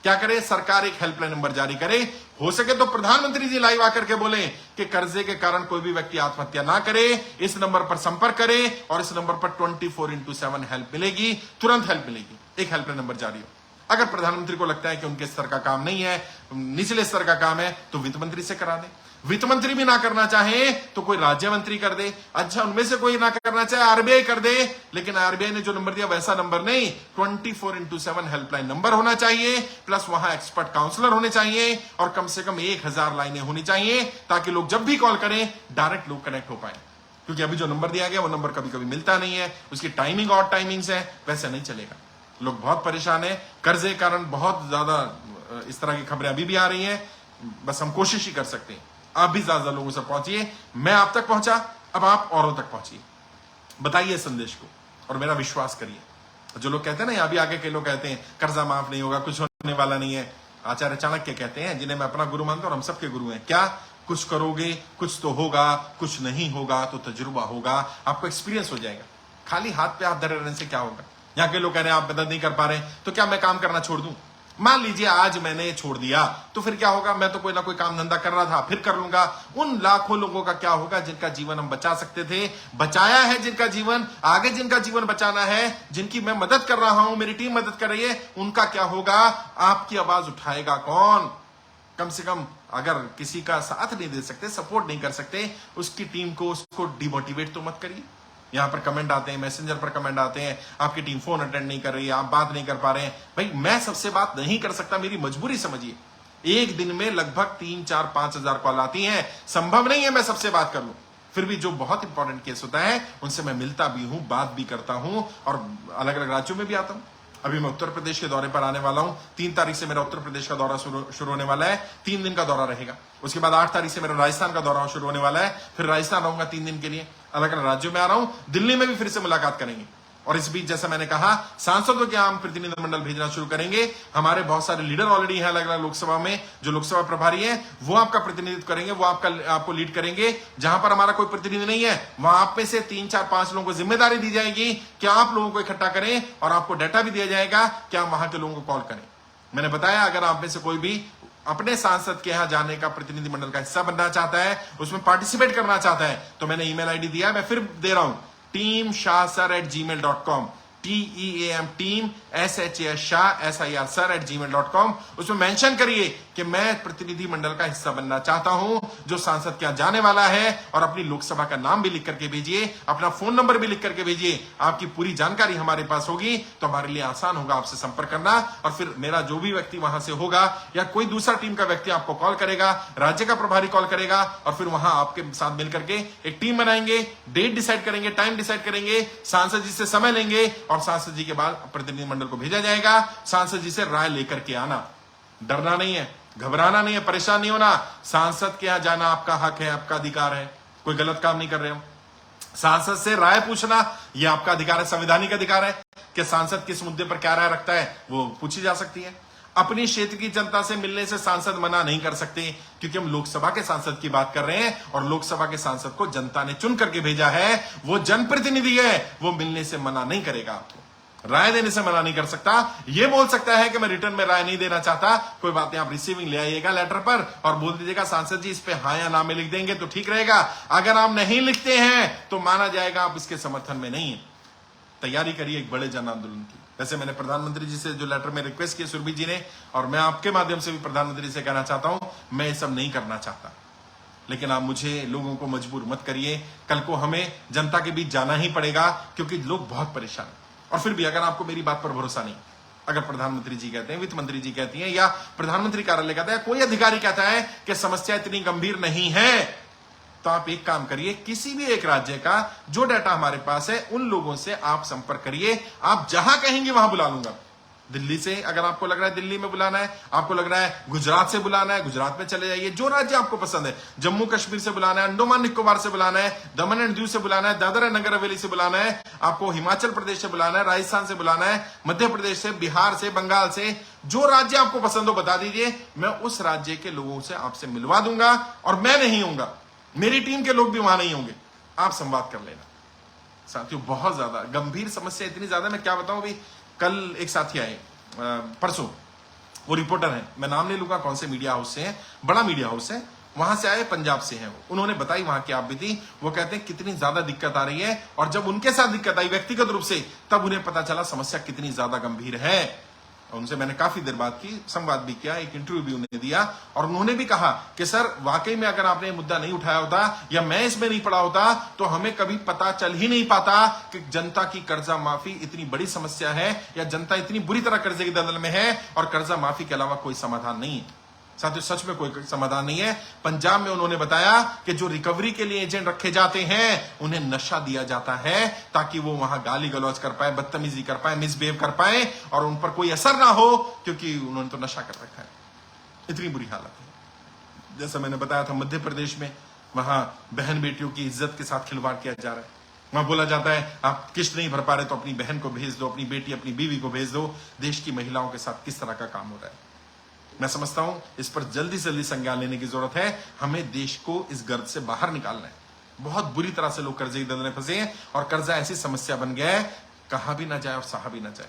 S1: क्या करे, सरकार एक हेल्पलाइन नंबर जारी करे, हो सके तो प्रधानमंत्री जी लाइव आकर के बोले कि कर्जे के कारण कोई भी व्यक्ति आत्महत्या ना करे, इस नंबर पर संपर्क करे और इस नंबर पर 24/7 हेल्प मिलेगी, तुरंत हेल्प मिलेगी। एक हेल्पलाइन नंबर जारी हो। अगर प्रधानमंत्री को लगता है कि उनके स्तर का काम नहीं है, निचले स्तर का काम है, तो वित्त मंत्री से करा दे। वित्त मंत्री भी ना करना चाहे तो कोई राज्य मंत्री कर दे। अच्छा, उनमें से कोई ना करना चाहे आरबीआई कर दे, लेकिन आरबीआई ने जो नंबर दिया वैसा नंबर नहीं, 24/7 हेल्पलाइन नंबर होना चाहिए, प्लस वहां एक्सपर्ट काउंसलर होने चाहिए और कम से कम 1000 लाइनें होनी चाहिए ताकि लोग जब भी कॉल करें डायरेक्ट लोग कनेक्ट हो पाए। क्योंकि अभी जो नंबर दिया गया वो नंबर कभी कभी मिलता नहीं है, उसकी टाइमिंग और टाइमिंग्स है, वैसे नहीं चलेगा। लोग बहुत परेशान है, कर्जे के कारण बहुत ज्यादा इस तरह की खबरें अभी भी आ रही हैं। बस हम कोशिश ही कर सकते हैं, आप भी ज्यादा लोगों से पहुंचिए। मैं आप तक पहुंचा, अब आप औरों तक पहुंचिए, बताइए संदेश को और मेरा विश्वास करिए। जो लोग कहते हैं ना, यहाँ भी आगे के लोग कहते हैं कर्जा माफ नहीं होगा, कुछ होने वाला नहीं है, आचार्य चाणक्य कहते हैं, जिन्हें मैं अपना गुरु मानता हूं और हम सबके गुरु हैं, क्या कुछ करोगे कुछ तो होगा, कुछ नहीं होगा तो तजुर्बा होगा, आपको एक्सपीरियंस हो जाएगा। खाली हाथ पे हाथ धरे रहने से क्या होगा। यहाँ के लोग कह रहे हैं आप मदद नहीं कर पा रहे, तो क्या मैं काम करना छोड़ दूं? मान लीजिए आज मैंने छोड़ दिया तो फिर क्या होगा, मैं तो कोई ना कोई काम धंधा कर रहा था, फिर कर लूंगा। उन लाखों लोगों का क्या होगा जिनका जीवन हम बचा सकते थे, बचाया है, जिनका जीवन आगे, जिनका जीवन बचाना है, जिनकी मैं मदद कर रहा हूं, मेरी टीम मदद कर रही है, उनका क्या होगा? आपकी आवाज उठाएगा कौन? कम से कम अगर किसी का साथ नहीं दे सकते, सपोर्ट नहीं कर सकते, उसकी टीम को, उसको डिमोटिवेट तो मत करिए। यहां पर कमेंट आते हैं, मैसेंजर पर कमेंट आते हैं, आपकी टीम फोन अटेंड नहीं कर रही है, आप बात नहीं कर पा रहे हैं। भाई मैं सबसे बात नहीं कर सकता, मेरी मजबूरी समझिए। एक दिन में लगभग 3-4-5 हजार कॉल आती हैं। संभव नहीं है मैं सबसे बात कर लूं, फिर भी जो बहुत इंपॉर्टेंट केस होता है उनसे मैं मिलता भी हूं, बात भी करता हूं और अलग अलग राज्यों में भी आता हूं। अभी मैं उत्तर प्रदेश के दौरे पर आने वाला हूं। 3 तारीख से मेरा उत्तर प्रदेश का दौरा शुरू होने वाला है। 3 दिन का दौरा रहेगा। उसके बाद 8 तारीख से मेरा राजस्थान का दौरा शुरू होने वाला है। फिर राजस्थान रहूंगा 3 दिन के लिए, अलग अलग राज्यों में आ रहा हूं। दिल्ली में भी फिर से मुलाकात करेंगे। और इस बीच जैसा मैंने कहा, सांसदों के हम प्रतिनिधिमंडल भेजना शुरू करेंगे। हमारे बहुत सारे लीडर ऑलरेडी हैं अलग अलग लोकसभा में, जो लोकसभा प्रभारी हैं वो आपका प्रतिनिधित्व करेंगे, वो आपको लीड करेंगे। जहां पर हमारा कोई प्रतिनिधि नहीं है वहां आप में से 3-4-5 लोगों को जिम्मेदारी दी जाएगी कि आप लोगों को इकट्ठा करें और आपको डाटा भी दिया जाएगा कि आप वहां के लोगों को कॉल करें। मैंने बताया, अगर आप में से कोई भी अपने सांसद के यहां जाने का प्रतिनिधिमंडल का हिस्सा बनना चाहता है, उसमें पार्टिसिपेट करना चाहता है, तो मैंने ईमेल आईडी दिया, मैं फिर दे रहा हूं, teamshahsir@gmail.com, TEAM team SHAS Shah SIR sir@gmail.com। उसमें मेंशन करिए कि मैं प्रतिनिधि मंडल का हिस्सा बनना चाहता हूं जो सांसद के यहां जाने वाला है, और अपनी लोकसभा का नाम भी लिख करके भेजिए, अपना फोन नंबर भी लिख करके भेजिए। आपकी पूरी जानकारी हमारे पास होगी तो हमारे लिए आसान होगा आपसे संपर्क करना। और फिर मेरा जो भी व्यक्ति वहां से होगा या कोई दूसरा टीम का व्यक्ति आपको कॉल करेगा, राज्य का प्रभारी कॉल करेगा, और फिर वहां आपके साथ मिलकर के एक टीम बनाएंगे, डेट डिसाइड करेंगे, टाइम डिसाइड करेंगे, सांसद जी से समय लेंगे और सांसद जी के बाद प्रतिनिधिमंडल को भेजा जाएगा। सांसद जी से राय लेकर के आना, डरना नहीं है, घबराना नहीं है, परेशान नहीं होना। सांसद के यहां जाना आपका हक है, आपका अधिकार है, कोई गलत काम नहीं कर रहे हो। सांसद से राय पूछना यह आपका अधिकार है, संवैधानिक अधिकार है कि सांसद किस मुद्दे पर क्या राय रखता है वो पूछी जा सकती है। अपनी क्षेत्र की जनता से मिलने से सांसद मना नहीं कर सकते, क्योंकि हम लोकसभा के सांसद की बात कर रहे हैं और लोकसभा के सांसद को जनता ने चुन करके भेजा है, वो जनप्रतिनिधि है, वो मिलने से मना नहीं करेगा, आपको राय देने से मना नहीं कर सकता। ये बोल सकता है कि मैं रिटर्न में राय नहीं देना चाहता, कोई बात नहीं, आप रिसीविंग ले आइएगा लेटर पर और बोल दीजिएगा सांसद जी इस पे हाँ या ना में लिख देंगे तो ठीक रहेगा। अगर आप नहीं लिखते हैं तो माना जाएगा आप इसके समर्थन में नहीं है। तैयारी करिए एक बड़े जन आंदोलन की। जैसे मैंने प्रधानमंत्री जी से जो लेटर में रिक्वेस्ट की सुरभि जी ने, और मैं आपके माध्यम से भी प्रधानमंत्री से कहना चाहता हूं, मैं ये सब नहीं करना चाहता, लेकिन आप मुझे लोगों को मजबूर मत करिए। कल को हमें जनता के बीच जाना ही पड़ेगा क्योंकि लोग बहुत परेशान हैं। और फिर भी अगर आपको मेरी बात पर भरोसा नहीं, अगर प्रधानमंत्री जी कहते हैं, वित्त मंत्री जी कहती हैं, या प्रधानमंत्री कार्यालय कहता है, कोई अधिकारी कहता है कि समस्या इतनी गंभीर नहीं है, तो आप एक काम करिए, किसी भी एक राज्य का जो डाटा हमारे पास है उन लोगों से आप संपर्क करिए। आप जहां कहेंगे वहां बुला लूंगा। दिल्ली से अगर आपको लग रहा है दिल्ली में बुलाना है, आपको लग रहा है गुजरात से बुलाना है, गुजरात में चले जाइए, जो राज्य आपको पसंद है। जम्मू कश्मीर से बुलाना है, अंडमान निकोबार से बुलाना है, दमन एंड दीव से बुलाना है, दादरा नगर हवेली से बुलाना है, आपको हिमाचल प्रदेश से बुलाना है, राजस्थान से बुलाना है, मध्य प्रदेश से, बिहार से, बंगाल से, जो राज्य आपको पसंद हो बता दीजिए। मैं उस राज्य के लोगों से आपसे मिलवा दूंगा, और मैं नहीं होऊंगा, मेरी टीम के लोग भी वहां नहीं होंगे, आप संवाद कर लेना। साथियों बहुत ज्यादा गंभीर समस्या, इतनी ज्यादा मैं क्या बताऊं। अभी कल एक साथी आए, परसों, वो रिपोर्टर है, मैं नाम नहीं लूंगा कौन से मीडिया हाउस से है, बड़ा मीडिया हाउस है, वहां से आए, पंजाब से हैं वो। उन्होंने बताई वहां की आप बीती। वो कहते हैं कितनी ज्यादा दिक्कत आ रही है, और जब उनके साथ दिक्कत आई व्यक्तिगत रूप से, तब उन्हें पता चला समस्या कितनी ज्यादा गंभीर है। उनसे मैंने काफी देर बात की, संवाद भी किया, एक इंटरव्यू भी उन्हें दिया, और उन्होंने भी कहा कि सर वाकई में अगर आपने मुद्दा नहीं उठाया होता या मैं इसमें नहीं पड़ा होता तो हमें कभी पता चल ही नहीं पाता कि जनता की कर्जा माफी इतनी बड़ी समस्या है, या जनता इतनी बुरी तरह कर्जे की दलदल में है और कर्जा माफी के अलावा कोई समाधान नहीं है। साथियों सच में कोई समाधान नहीं है। पंजाब में उन्होंने बताया कि जो रिकवरी के लिए एजेंट रखे जाते हैं उन्हें नशा दिया जाता है ताकि वो वहां गाली गलौज कर पाए, बदतमीजी कर पाए, मिसबिहेव कर पाए, और उन पर कोई असर ना हो, क्योंकि उन्होंने तो नशा कर रखा है। इतनी बुरी हालत है। जैसा मैंने बताया था मध्य प्रदेश में, वहां बहन बेटियों की इज्जत के साथ खिलवाड़ किया जा रहा है। वहां बोला जाता है आप किस्त नहीं भर पा रहे तो अपनी बहन को भेज दो, अपनी बेटी, अपनी बीवी को भेज दो। देश की महिलाओं के साथ किस तरह का काम हो रहा है, मैं समझता हूं इस पर जल्दी से जल्दी संज्ञान लेने की जरूरत है। हमें देश को इस गर्द से बाहर निकालना है। बहुत बुरी तरह से लोग कर्जे की दलदल में फंसे हैं, और कर्जा ऐसी समस्या बन गया है, कहा भी ना जाए और सहा भी ना जाए।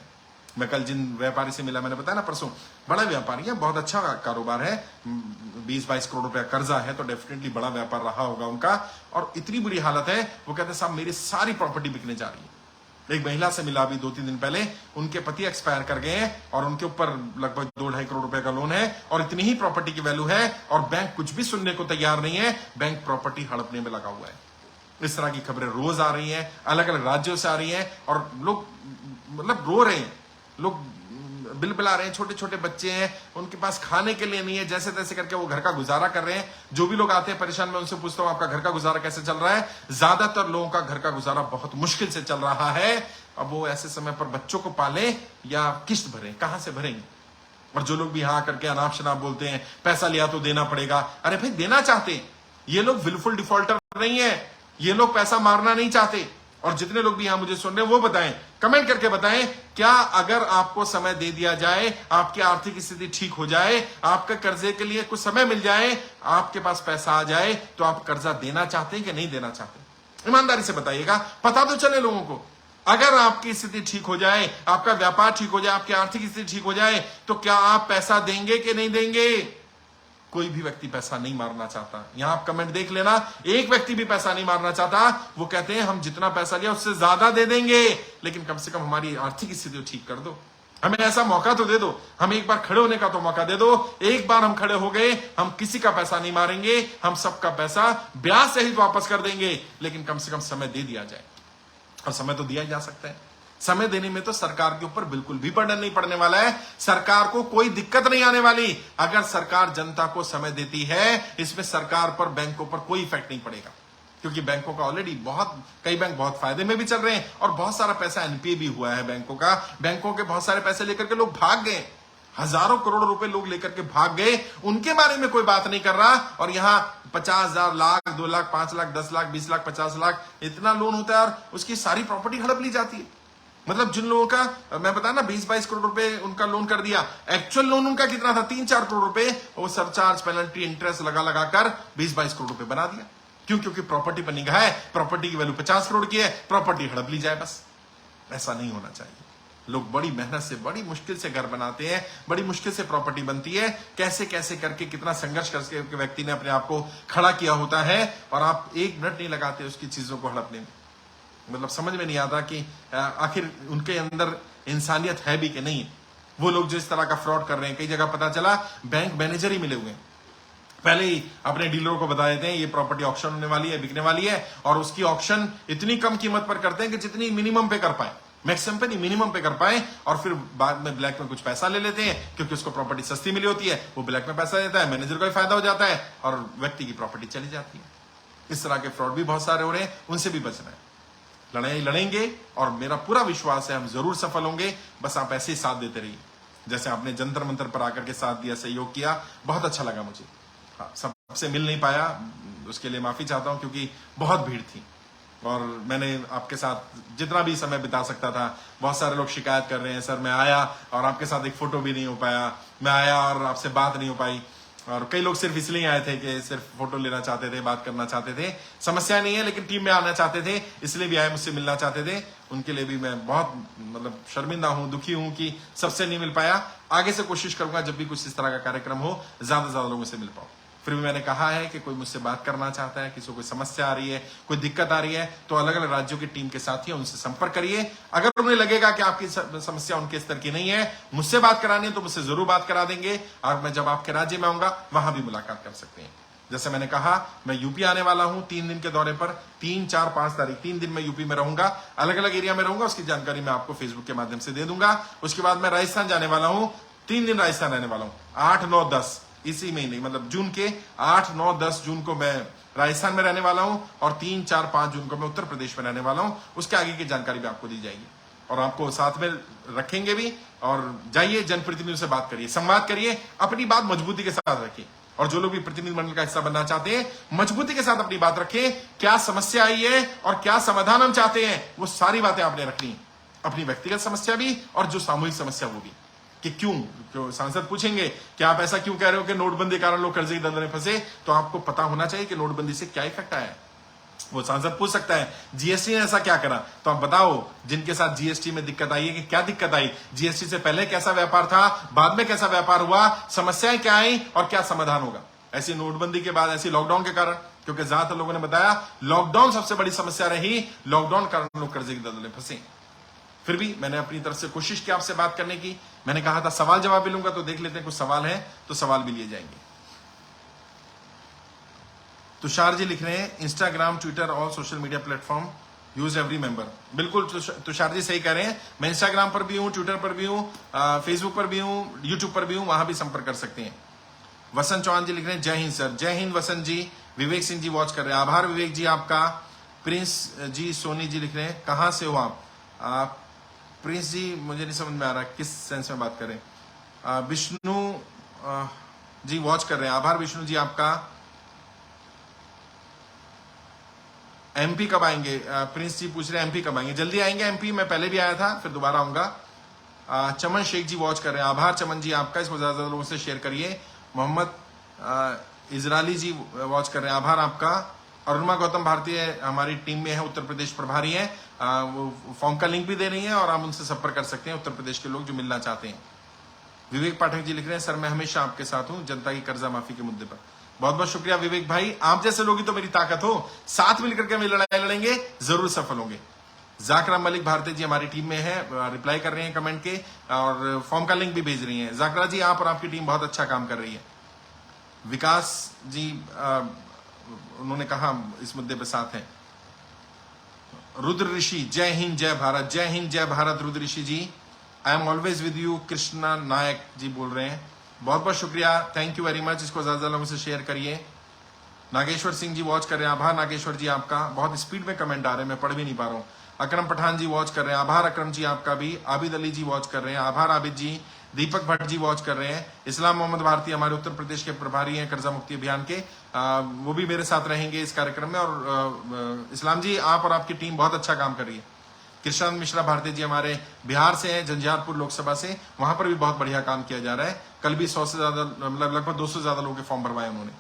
S1: मैं कल जिन व्यापारी से मिला, मैंने बताया ना परसों, बड़ा व्यापारी है, बहुत अच्छा कारोबार है, 20-22 करोड़ रुपया कर्जा है, तो डेफिनेटली बड़ा व्यापार रहा होगा उनका। और इतनी बुरी हालत है, वो कहते हैं साहब मेरी सारी प्रॉपर्टी बिकने जा रही है। एक महिला से मिला अभी 2-3 दिन पहले, उनके पति एक्सपायर कर गए हैं और उनके ऊपर लगभग 2-2.5 करोड़ रुपए का लोन है, और इतनी ही प्रॉपर्टी की वैल्यू है, और बैंक कुछ भी सुनने को तैयार नहीं है, बैंक प्रॉपर्टी हड़पने में लगा हुआ है। इस तरह की खबरें रोज आ रही हैं, अलग अलग राज्यों से आ रही हैं, और लोग मतलब रो रहे हैं, लोग बिलबिला रहे हैं, छोटे छोटे बच्चे हैं, उनके पास खाने के लिए नहीं है, जैसे तैसे करके वो घर का गुजारा कर रहे हैं। जो भी लोग आते हैं परेशान, मैं उनसे पूछता हूं आपका घर का गुजारा कैसे चल रहा है? ज्यादातर लोगों का घर का गुजारा बहुत मुश्किल से चल रहा है। अब वो ऐसे समय पर बच्चों को पाले या किस्त भरें, कहां से भरेंगे? और जो लोग भी यहां करके अनाप शनाप बोलते हैं पैसा लिया तो देना पड़ेगा, अरे भाई देना चाहते हैं, ये लोग विलफुल डिफॉल्टर नहीं है, ये लोग पैसा मारना नहीं चाहते। और जितने लोग भी यहां मुझे सुन रहे हैं वो बताएं, कमेंट करके बताएं, क्या अगर आपको समय दे दिया जाए, आपकी आर्थिक स्थिति ठीक हो जाए, आपके कर्जे के लिए कुछ समय मिल जाए, आपके पास पैसा आ जाए, तो आप कर्जा देना चाहते हैं कि नहीं देना चाहते? ईमानदारी से बताइएगा, पता तो चले लोगों को। अगर आपकी स्थिति ठीक हो जाए, आपका व्यापार ठीक हो जाए, आपकी आर्थिक स्थिति ठीक हो जाए, तो क्या आप पैसा देंगे कि नहीं देंगे? कोई भी व्यक्ति पैसा नहीं मारना चाहता। यहां आप कमेंट देख लेना, एक व्यक्ति भी पैसा नहीं मारना चाहता। वो कहते हैं हम जितना पैसा लिया उससे ज्यादा दे देंगे, लेकिन कम से कम हमारी आर्थिक स्थिति ठीक कर दो, हमें ऐसा मौका तो दे दो, हमें एक बार खड़े होने का तो मौका दे दो। एक बार हम खड़े हो गए, हम किसी का पैसा नहीं मारेंगे, हम सबका पैसा ब्याज सहित वापस कर देंगे, लेकिन कम से कम समय दे दिया जाए। और समय तो दिया जा सकता है, समय देने में तो सरकार के ऊपर बिल्कुल भी बर्डन नहीं पड़ने वाला है, सरकार को कोई दिक्कत नहीं आने वाली। अगर सरकार जनता को समय देती है, इसमें सरकार पर, बैंकों पर कोई इफेक्ट नहीं पड़ेगा, क्योंकि बैंकों का ऑलरेडी कई बैंक बहुत फायदे में भी चल रहे हैं, और बहुत सारा पैसा एनपीए भी हुआ है बैंकों का। बैंकों के बहुत सारे पैसे लेकर के लोग भाग गए, हजारों करोड़ रुपए लोग लेकर के भाग गए, उनके बारे में कोई बात नहीं कर रहा। और यहां 50,000, लाख, 2 लाख, 5 लाख, 10 लाख, 20 लाख, 50 लाख इतना लोन होता है, और उसकी सारी प्रॉपर्टी हड़प ली जाती है। मतलब जिन लोगों का मैं बता ना 20-22 करोड़ रुपए उनका लोन कर दिया, एक्चुअल लोन उनका कितना था? 3-4 करोड़ रुपए, वो सरचार्ज, पेनल्टी, इंटरेस्ट लगा लगाकर 20-22 करोड़ रुपए बना दिया। क्यों? क्योंकि प्रॉपर्टी पर निगाह है, प्रॉपर्टी की वैल्यू 50 करोड़ की है, प्रॉपर्टी हड़प ली जाए बस। ऐसा नहीं होना चाहिए। लोग बड़ी मेहनत से, बड़ी मुश्किल से घर बनाते हैं, बड़ी मुश्किल से प्रॉपर्टी बनती है, कैसे कैसे करके, कितना संघर्ष करके व्यक्ति ने अपने आप को खड़ा किया होता है, और आप एक मिनट नहीं लगाते उसकी चीजों को हड़पने में। मतलब समझ में नहीं आता कि आखिर उनके अंदर इंसानियत है भी कि नहीं। वो लोग जो इस तरह का फ्रॉड कर रहे हैं, कई जगह पता चला बैंक मैनेजर ही मिले हुए हैं, पहले ही अपने डीलरों को बता देते हैं ये प्रॉपर्टी ऑक्शन होने वाली है, बिकने वाली है, और उसकी ऑक्शन इतनी कम कीमत पर करते हैं कि जितनी मिनिमम पे कर पाए, मैक्सिमम पे नहीं, मिनिमम पे कर पाए, और फिर बाद में ब्लैक में कुछ पैसा ले लेते हैं, क्योंकि उसको प्रॉपर्टी सस्ती मिली होती है, वो ब्लैक में पैसा देता है, मैनेजर का भी फायदा हो जाता है, और व्यक्ति की प्रॉपर्टी चली जाती है। इस तरह के फ्रॉड भी बहुत सारे हो रहे हैं, उनसे भी बचना है। लड़ाई लड़ेंगे, और मेरा पूरा विश्वास है हम जरूर सफल होंगे। बस आप ऐसे ही साथ देते रहिए, जैसे आपने जंतर मंतर पर आकर के साथ दिया, सहयोग किया, बहुत अच्छा लगा मुझे। हाँ, सबसे मिल नहीं पाया, उसके लिए माफी चाहता हूं, क्योंकि बहुत भीड़ थी, और मैंने आपके साथ जितना भी समय बिता सकता था। बहुत सारे लोग शिकायत कर रहे हैं, सर मैं आया और आपके साथ एक फोटो भी नहीं हो पाया, मैं आया और आपसे बात नहीं हो पाई। और कई लोग सिर्फ इसलिए आए थे कि सिर्फ फोटो लेना चाहते थे, बात करना चाहते थे, समस्या नहीं है, लेकिन टीम में आना चाहते थे, इसलिए भी आए, मुझसे मिलना चाहते थे। उनके लिए भी मैं बहुत मतलब शर्मिंदा हूं, दुखी हूं कि सबसे नहीं मिल पाया। आगे से कोशिश करूंगा जब भी कुछ इस तरह का कार्यक्रम हो, ज्यादा से ज्यादा लोगों से मिल पाऊं। फिर भी मैंने कहा है कि कोई मुझसे बात करना चाहता है, किसी को कोई समस्या आ रही है, कोई दिक्कत आ रही है, तो अलग अलग राज्यों की टीम के साथी है, उनसे संपर्क करिए। अगर उन्हें लगेगा कि आपकी समस्या उनके स्तर की नहीं है, मुझसे बात करानी है, तो मुझसे जरूर बात करा देंगे, और मैं जब आपके राज्य में आऊंगा वहां भी मुलाकात कर सकते हैं। जैसे मैंने कहा, मैं यूपी आने वाला हूं 3 दिन के दौरे पर, 3, 4, 5 तारीख, 3 दिन में यूपी में रहूंगा, अलग अलग एरिया में रहूंगा। उसकी जानकारी मैं आपको फेसबुक के माध्यम से दे दूंगा। उसके बाद मैं राजस्थान जाने वाला हूं, 3 दिन राजस्थान रहने वाला हूं, 8, 9, 10 इसी महीने, मतलब जून के 8, 9, 10 जून को मैं राजस्थान में रहने वाला हूं, और 3, 4, 5 जून को मैं उत्तर प्रदेश में रहने वाला हूं। उसके आगे की जानकारी भी आपको दी जाएगी, और आपको साथ में रखेंगे भी। और जाइए, जनप्रतिनिधियों से बात करिए, संवाद करिए, अपनी बात मजबूती के साथ रखिए। और जो लोग भी प्रतिनिधि मंडल का हिस्सा बनना चाहते हैं, मजबूती के साथ अपनी बात रखें, क्या समस्या आई है और क्या समाधान हम चाहते हैं, वो सारी बातें आपने रखनी, अपनी व्यक्तिगत समस्या भी और जो सामूहिक समस्या वो भी। कि क्यों सांसद पूछेंगे कि आप ऐसा क्यों कह रहे हो कि नोटबंदी के कारण लोग कर्जे की दलदल में फंसे, तो आपको पता होना चाहिए कि नोटबंदी से क्या इफेक्ट आया है। वो सांसद पूछ सकता है जीएसटी ने ऐसा क्या करा, तो आप बताओ जिनके साथ जीएसटी में दिक्कत आई है कि क्या दिक्कत आई, जीएसटी से पहले कैसा व्यापार था, बाद में कैसा व्यापार हुआ, समस्याएं क्या आई और क्या समाधान होगा। ऐसी नोटबंदी के बाद, ऐसी लॉकडाउन के कारण, क्योंकि ज्यादातर लोगों ने बताया लॉकडाउन सबसे बड़ी समस्या रही, लॉकडाउन के कारण लोग कर्जे की दलदल में फंसे। फिर भी मैंने अपनी तरफ से कोशिश की आपसे बात करने की। मैंने कहा था सवाल जवाब भी लूंगा, तो देख लेते हैं कुछ सवाल है तो सवाल भी लिए जाएंगे। तुषार जी लिख रहे हैं, इंस्टाग्राम, ट्विटर और social media platform use every member. बिल्कुल तुषार जी सही कह रहे हैं। मैं इंस्टाग्राम पर भी हूँ, ट्विटर पर भी हूँ, फेसबुक पर भी हूँ, यूट्यूब पर भी हूँ, वहां भी संपर्क कर सकते हैं। वसंत चौहान जी लिख रहे हैं जय हिंद सर। जय हिंद वसंत जी। विवेक सिंह जी वॉच कर रहे हैं, आभार विवेक जी आपका। प्रिंस जी सोनी जी लिख रहे हैं कहाँ से हो आप? प्रिंस जी मुझे नहीं समझ में आ रहा किस सेंस में बात करें। विष्णु जी वॉच कर रहे हैं, आभार विष्णु जी आपका। एमपी कब आएंगे? प्रिंस जी पूछ रहे हैं एमपी कब आएंगे। जल्दी आएंगे एमपी, मैं पहले भी आया था, फिर दोबारा आऊंगा। चमन शेख जी वॉच कर रहे हैं, आभार चमन जी आपका। इसको ज्यादा लोगों से शेयर करिए। मोहम्मद इजरायली जी वॉच कर रहे हैं, आभार आपका। अरुणा गौतम भारतीय हमारी टीम में है, उत्तर प्रदेश प्रभारी है। वो फॉर्म का लिंक भी दे रही है और आप उनसे संपर्क कर सकते हैं, उत्तर प्रदेश के लोग जो मिलना चाहते हैं। विवेक पाठक जी लिख रहे हैं सर मैं हमेशा आपके साथ हूं जनता की कर्जा माफी के मुद्दे पर। बहुत बहुत शुक्रिया विवेक भाई, आप जैसे लोग ही तो मेरी ताकत हो। साथ मिलकर के हम लड़ाई लड़ेंगे, जरूर सफल होंगे। जाकराम मलिक भारती जी हमारी टीम में है, रिप्लाई कर रहे हैं कमेंट के और फॉर्म का लिंक भी भेज रही हैं। जाकरा जी आप और आपकी टीम बहुत अच्छा काम कर रही है। विकास जी उन्होंने कहा इस मुद्दे पर साथ हैं। रुद्र ऋषि जय हिंद जय भारत। जय हिंद जय Bharat Rudra Rishi ji. I am always with you Krishna Nayak ji बोल रहे हैं, बहुत बहुत शुक्रिया, थैंक यू वेरी मच। इसको ज्यादा लोगों से शेयर करिए। नागेश्वर सिंह जी वॉच कर रहे हैं, आभार नागेश्वर जी आपका। बहुत स्पीड में कमेंट आ रहे हैं, मैं पढ़ भी नहीं पा रहा हूँ। अकरम पठान जी वॉच कर रहे हैं, आभार अकरम जी आपका भी। आबिद अली जी वॉच कर रहे हैं, आभार आबिद जी। दीपक भट्ट जी वॉच कर रहे हैं। इस्लाम मोहम्मद भारती हमारे उत्तर प्रदेश के प्रभारी हैं कर्जा मुक्ति अभियान के, वो भी मेरे साथ रहेंगे इस कार्यक्रम में। और इस्लाम जी आप और आपकी टीम बहुत अच्छा काम कर रही है। कृष्ण मिश्रा भारती जी हमारे बिहार से हैं, झंझारपुर लोकसभा से, वहां पर भी बहुत बढ़िया काम किया जा रहा है। कल भी 100 से ज्यादा मतलब लगभग 200 से ज्यादा लोगों के फॉर्म भरवाए उन्होंने।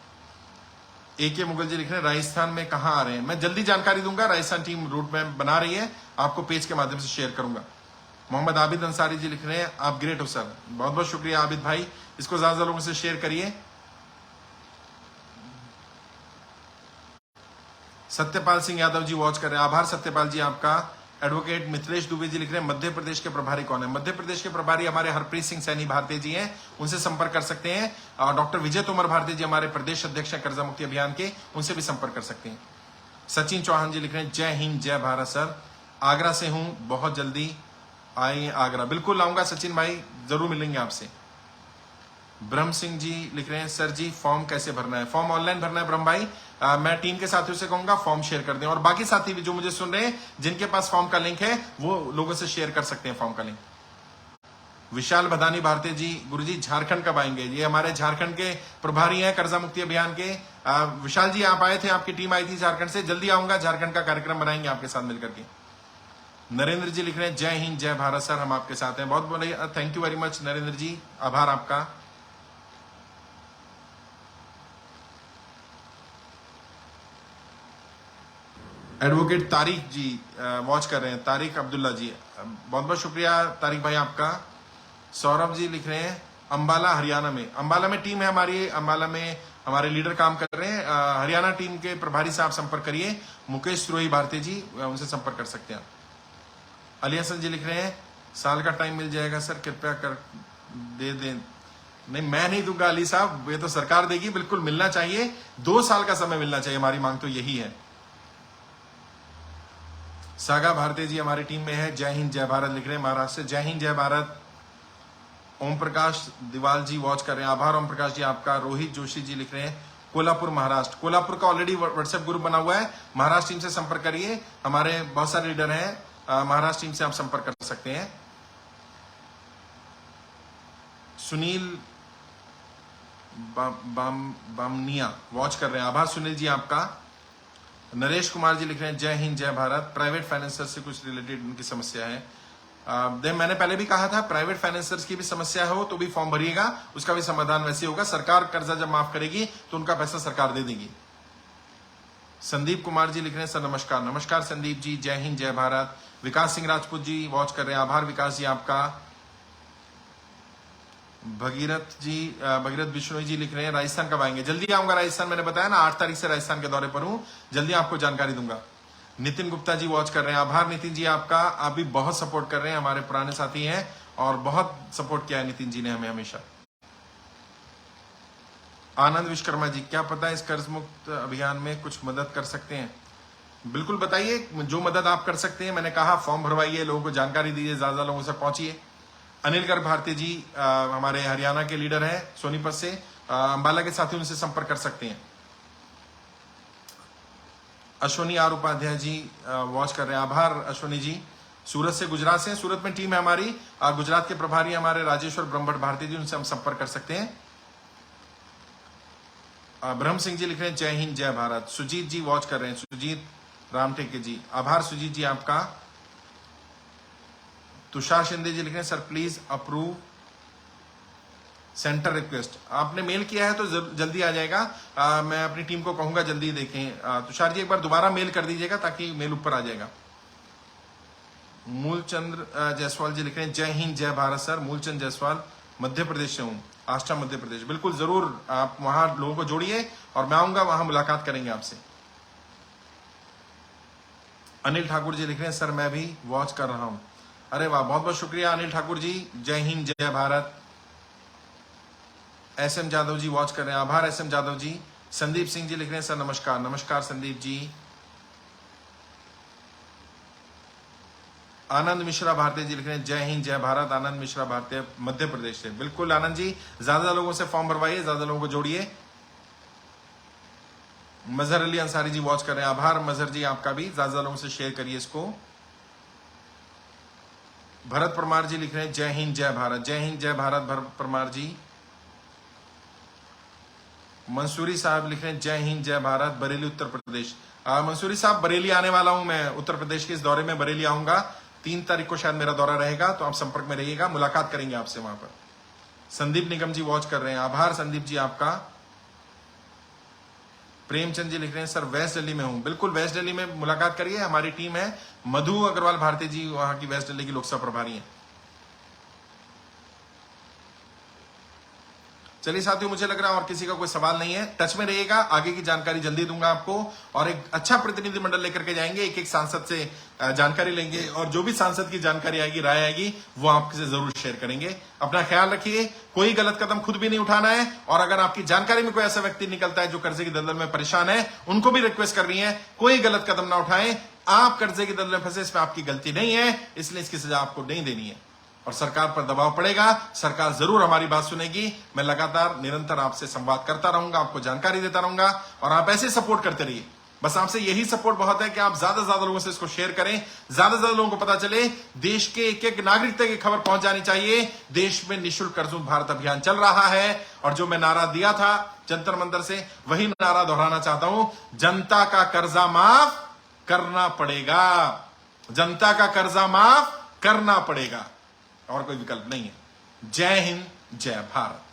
S1: AK मुगल जी लिख रहे हैं राजस्थान में कहां आ रहे हैं? मैं जल्दी जानकारी दूंगा, राजस्थान टीम रूट मैप बना रही है, आपको पेज के माध्यम से शेयर करूंगा। मोहम्मद आबिद अंसारी जी लिख रहे हैं आप ग्रेट हो सर। बहुत बहुत शुक्रिया आबिद भाई, इसको ज्यादा लोगों से शेयर करिए। सत्यपाल सिंह यादव जी वॉच कर रहे हैं, आभार सत्यपाल जी आपका। एडवोकेट मिथिलेश दुबे जी लिख रहे हैं मध्य प्रदेश के प्रभारी कौन है? मध्य प्रदेश के प्रभारी हमारे हरप्रीत सिंह सैनी भारती जी हैं, उनसे संपर्क कर सकते हैं। और डॉक्टर विजय तोमर भारती जी हमारे प्रदेश अध्यक्ष हैं कर्जा मुक्ति अभियान के, उनसे भी संपर्क कर सकते हैं। सचिन चौहान जी लिख रहे हैं जय हिंद जय भारत सर, आगरा से हूं, बहुत जल्दी आइए आगरा। बिल्कुल आऊंगा सचिन भाई, जरूर मिलेंगे आपसे। ब्रह्म सिंह जी लिख रहे हैं सर जी फॉर्म कैसे भरना है? फॉर्म ऑनलाइन भरना है ब्रह्म भाई, मैं टीम के साथियों से कहूंगा फॉर्म शेयर कर दें। और बाकी साथी भी जो मुझे सुन रहे हैं जिनके पास फॉर्म का लिंक है वो लोगों से शेयर कर सकते हैं फॉर्म का लिंक। विशाल भदानी भारती जी गुरुजी झारखंड कब आएंगे? ये हमारे झारखंड के प्रभारी हैं कर्जा मुक्ति अभियान के। विशाल जी आप आए थे, आपकी टीम आई थी झारखंड से, जल्दी आऊंगा, झारखंड का कार्यक्रम बनाएंगे आपके साथ मिलकर के। नरेंद्र जी लिख रहे हैं जय हिंद जय भारत सर, हम आपके साथ हैं। बहुत बहुत thank you very much Narendra ji, आभार आपका। एडवोकेट तारिक जी वॉच कर रहे हैं, तारिक अब्दुल्ला जी, बहुत बहुत शुक्रिया तारिक भाई आपका। सौरभ जी लिख रहे हैं अंबाला हरियाणा में, अंबाला में टीम है हमारी, अंबाला में हमारे लीडर काम कर रहे हैं। हरियाणा टीम के प्रभारी से आप संपर्क करिए, मुकेश सुरोही भारती जी, उनसे संपर्क कर सकते हैं। अली हसन जी लिख रहे हैं साल का टाइम मिल जाएगा सर, कृपया कर दे दें। नहीं मैं नहीं दूंगा अली साहब, ये तो सरकार देगी, बिल्कुल मिलना चाहिए, 2 साल का समय मिलना चाहिए, हमारी मांग तो यही है। सागा भारती जी हमारी टीम में है, जय हिंद जय भारत लिख रहे हैं महाराष्ट्र से, जय हिंद जय भारत। ओम प्रकाश दिवाल जी वॉच कर रहे हैं, आभार ओम प्रकाश जी आपका। रोहित जोशी जी लिख रहे हैं कोल्हापुर महाराष्ट्र, कोल्हापुर का ऑलरेडी व्हाट्सएप ग्रुप बना हुआ है, महाराष्ट्र टीम से संपर्क करिए, हमारे बहुत सारे लीडर हैं, महाराष्ट्र टीम से आप संपर्क कर सकते हैं। सुनील बामनिया वॉच कर रहे हैं, आभार सुनील जी आपका। नरेश कुमार जी लिख रहे हैं जय हिंद जय भारत, प्राइवेट फाइनेंसर से कुछ रिलेटेड उनकी समस्या है। मैंने पहले भी कहा था प्राइवेट फाइनेंसर्स की भी समस्या हो तो भी फॉर्म भरिएगा, उसका भी समाधान वैसे होगा, सरकार कर्जा जब माफ करेगी तो उनका पैसा सरकार दे देगी। संदीप कुमार जी लिख रहे हैं सर नमस्कार, नमस्कार संदीप जी, जय हिंद जय भारत। विकास सिंह राजपूत जी वॉच कर रहे हैं, आभार विकास जी आपका। भगीरथ विष्णु जी लिख रहे हैं राजस्थान कब आएंगे? जल्दी आऊंगा राजस्थान, मैंने बताया ना 8 तारीख से राजस्थान के दौरे पर हूं, जल्दी आपको जानकारी दूंगा। नितिन गुप्ता जी वॉच कर रहे हैं, आभार नितिन जी आपका, आप भी बहुत सपोर्ट कर रहे हैं, हमारे पुराने साथी हैं और बहुत सपोर्ट किया है नितिन जी ने हमें हमेशा। आनंद विश्वकर्मा जी क्या पता इस कर्ज मुक्त अभियान में कुछ मदद कर सकते हैं? बिल्कुल बताइए, जो मदद आप कर सकते हैं। मैंने कहा फॉर्म भरवाइए, लोगों को जानकारी दीजिए, ज्यादा लोगों से पहुंचिए। अनिल गर्ग भारती जी हमारे हरियाणा के लीडर हैं, सोनीपत से। अंबाला के साथी उनसे संपर्क कर सकते हैं। अश्वनी आर उपाध्याय जी वॉच कर रहे हैं, आभार अश्वनी जी। सूरत से, गुजरात से, सूरत में टीम है हमारी। गुजरात के प्रभारी हमारे राजेश्वर ब्रह्मभट्ट भारती जी, उनसे हम संपर्क कर सकते हैं। ब्रह्म सिंह जी लिख रहे हैं जय हिंद जय भारत। सुजीत जी वॉच कर रहे हैं, सुजीत रामटेके जी, आभार सुजीत जी आपका। तुषार शिंदे जी लिख रहे हैं sir please approve centre request. आपने मेल किया है तो जल्दी आ जाएगा। मैं अपनी टीम को कहूंगा जल्दी देखें। तुषार जी एक बार दोबारा मेल कर दीजिएगा ताकि मेल ऊपर आ जाएगा। मूलचंद जायसवाल जी लिख रहे हैं जय हिंद जय भारत सर। मूलचंद जायसवाल, मध्य प्रदेश से हूं, आष्टा मध्य प्रदेश। बिल्कुल जरूर आप वहां लोगों को जोड़िए और मैं आऊंगा, वहां मुलाकात करेंगे आपसे। अनिल ठाकुर जी लिख रहे हैं सर मैं भी वॉच कर रहा हूं। अरे वाह, बहुत बहुत शुक्रिया अनिल ठाकुर जी। जय हिंद जय भारत। एस एम जादव जी वॉच कर रहे हैं, आभार एस एम जादव जी। संदीप सिंह जी लिख रहे हैं सर नमस्कार। नमस्कार संदीप जी। आनंद मिश्रा भारती जी लिख रहे हैं जय हिंद जय भारत। आनंद मिश्रा भारतीय, मध्य प्रदेश से। बिल्कुल आनंद जी, ज्यादा लोगों से फॉर्म भरवाइए, ज्यादा लोगों को जोड़िए। मजहर अली अंसारी जी वॉच कर रहे हैं, आभार मजहर जी आपका भी। ज्यादा लोगों से शेयर करिए इसको। भरत परमार जी लिख रहे हैं जय हिंद जय भारत। जय हिंद जय भारत भरत परमार जी। मंसूरी साहब लिख रहे हैं जय हिंद जय भारत, बरेली उत्तर प्रदेश। मंसूरी साहब, बरेली आने वाला हूं मैं, उत्तर प्रदेश के इस दौरे में बरेली आऊंगा। 3 तारीख को शायद मेरा दौरा रहेगा, तो आप संपर्क में रहिएगा, मुलाकात करेंगे आपसे वहां पर। संदीप निगम जी वॉच कर रहे हैं, आभार संदीप जी आपका। प्रेमचंद जी लिख रहे हैं सर वेस्ट दिल्ली में हूं। बिल्कुल वेस्ट दिल्ली में मुलाकात करिए, हमारी टीम है। मधु अग्रवाल भारती जी वहां की वेस्ट दिल्ली की लोकसभा प्रभारी हैं। चलिए साथियों, मुझे लग रहा है और किसी का कोई सवाल नहीं है। टच में रहिएगा, आगे की जानकारी जल्दी दूंगा आपको और एक अच्छा प्रतिनिधिमंडल लेकर के जाएंगे। एक एक सांसद से जानकारी लेंगे और जो भी सांसद की जानकारी आएगी, राय आएगी, वो आपसे जरूर शेयर करेंगे। अपना ख्याल रखिए, कोई गलत कदम खुद भी नहीं उठाना है। और अगर आपकी जानकारी में कोई ऐसा व्यक्ति निकलता है जो कर्जे की दलदल में परेशान है, उनको भी रिक्वेस्ट कर रही है कोई गलत कदम ना उठाएं। आप कर्जे की दलदल में फंसे, इसमें आपकी गलती नहीं है, इसलिए इसकी सजा आपको नहीं देनी है। और सरकार पर दबाव पड़ेगा, सरकार जरूर हमारी बात सुनेगी। मैं लगातार निरंतर आपसे संवाद करता रहूंगा, आपको जानकारी देता रहूंगा और आप ऐसे सपोर्ट करते रहिए। बस आपसे यही सपोर्ट बहुत है कि आप ज्यादा से ज्यादा लोगों से इसको शेयर करें, ज्यादा से ज्यादा लोगों को पता चले। देश के एक एक नागरिक तक ये खबर पहुंच जानी चाहिए। देश में निःशुल्क कर्ज मुक्त भारत अभियान चल रहा है और जो मैं नारा दिया था जंतर मंतर से, वही नारा दोहराना चाहता हूं। जनता का कर्जा माफ करना पड़ेगा, जनता का कर्जा माफ करना पड़ेगा, और कोई विकल्प नहीं है। जय हिंद जय भारत।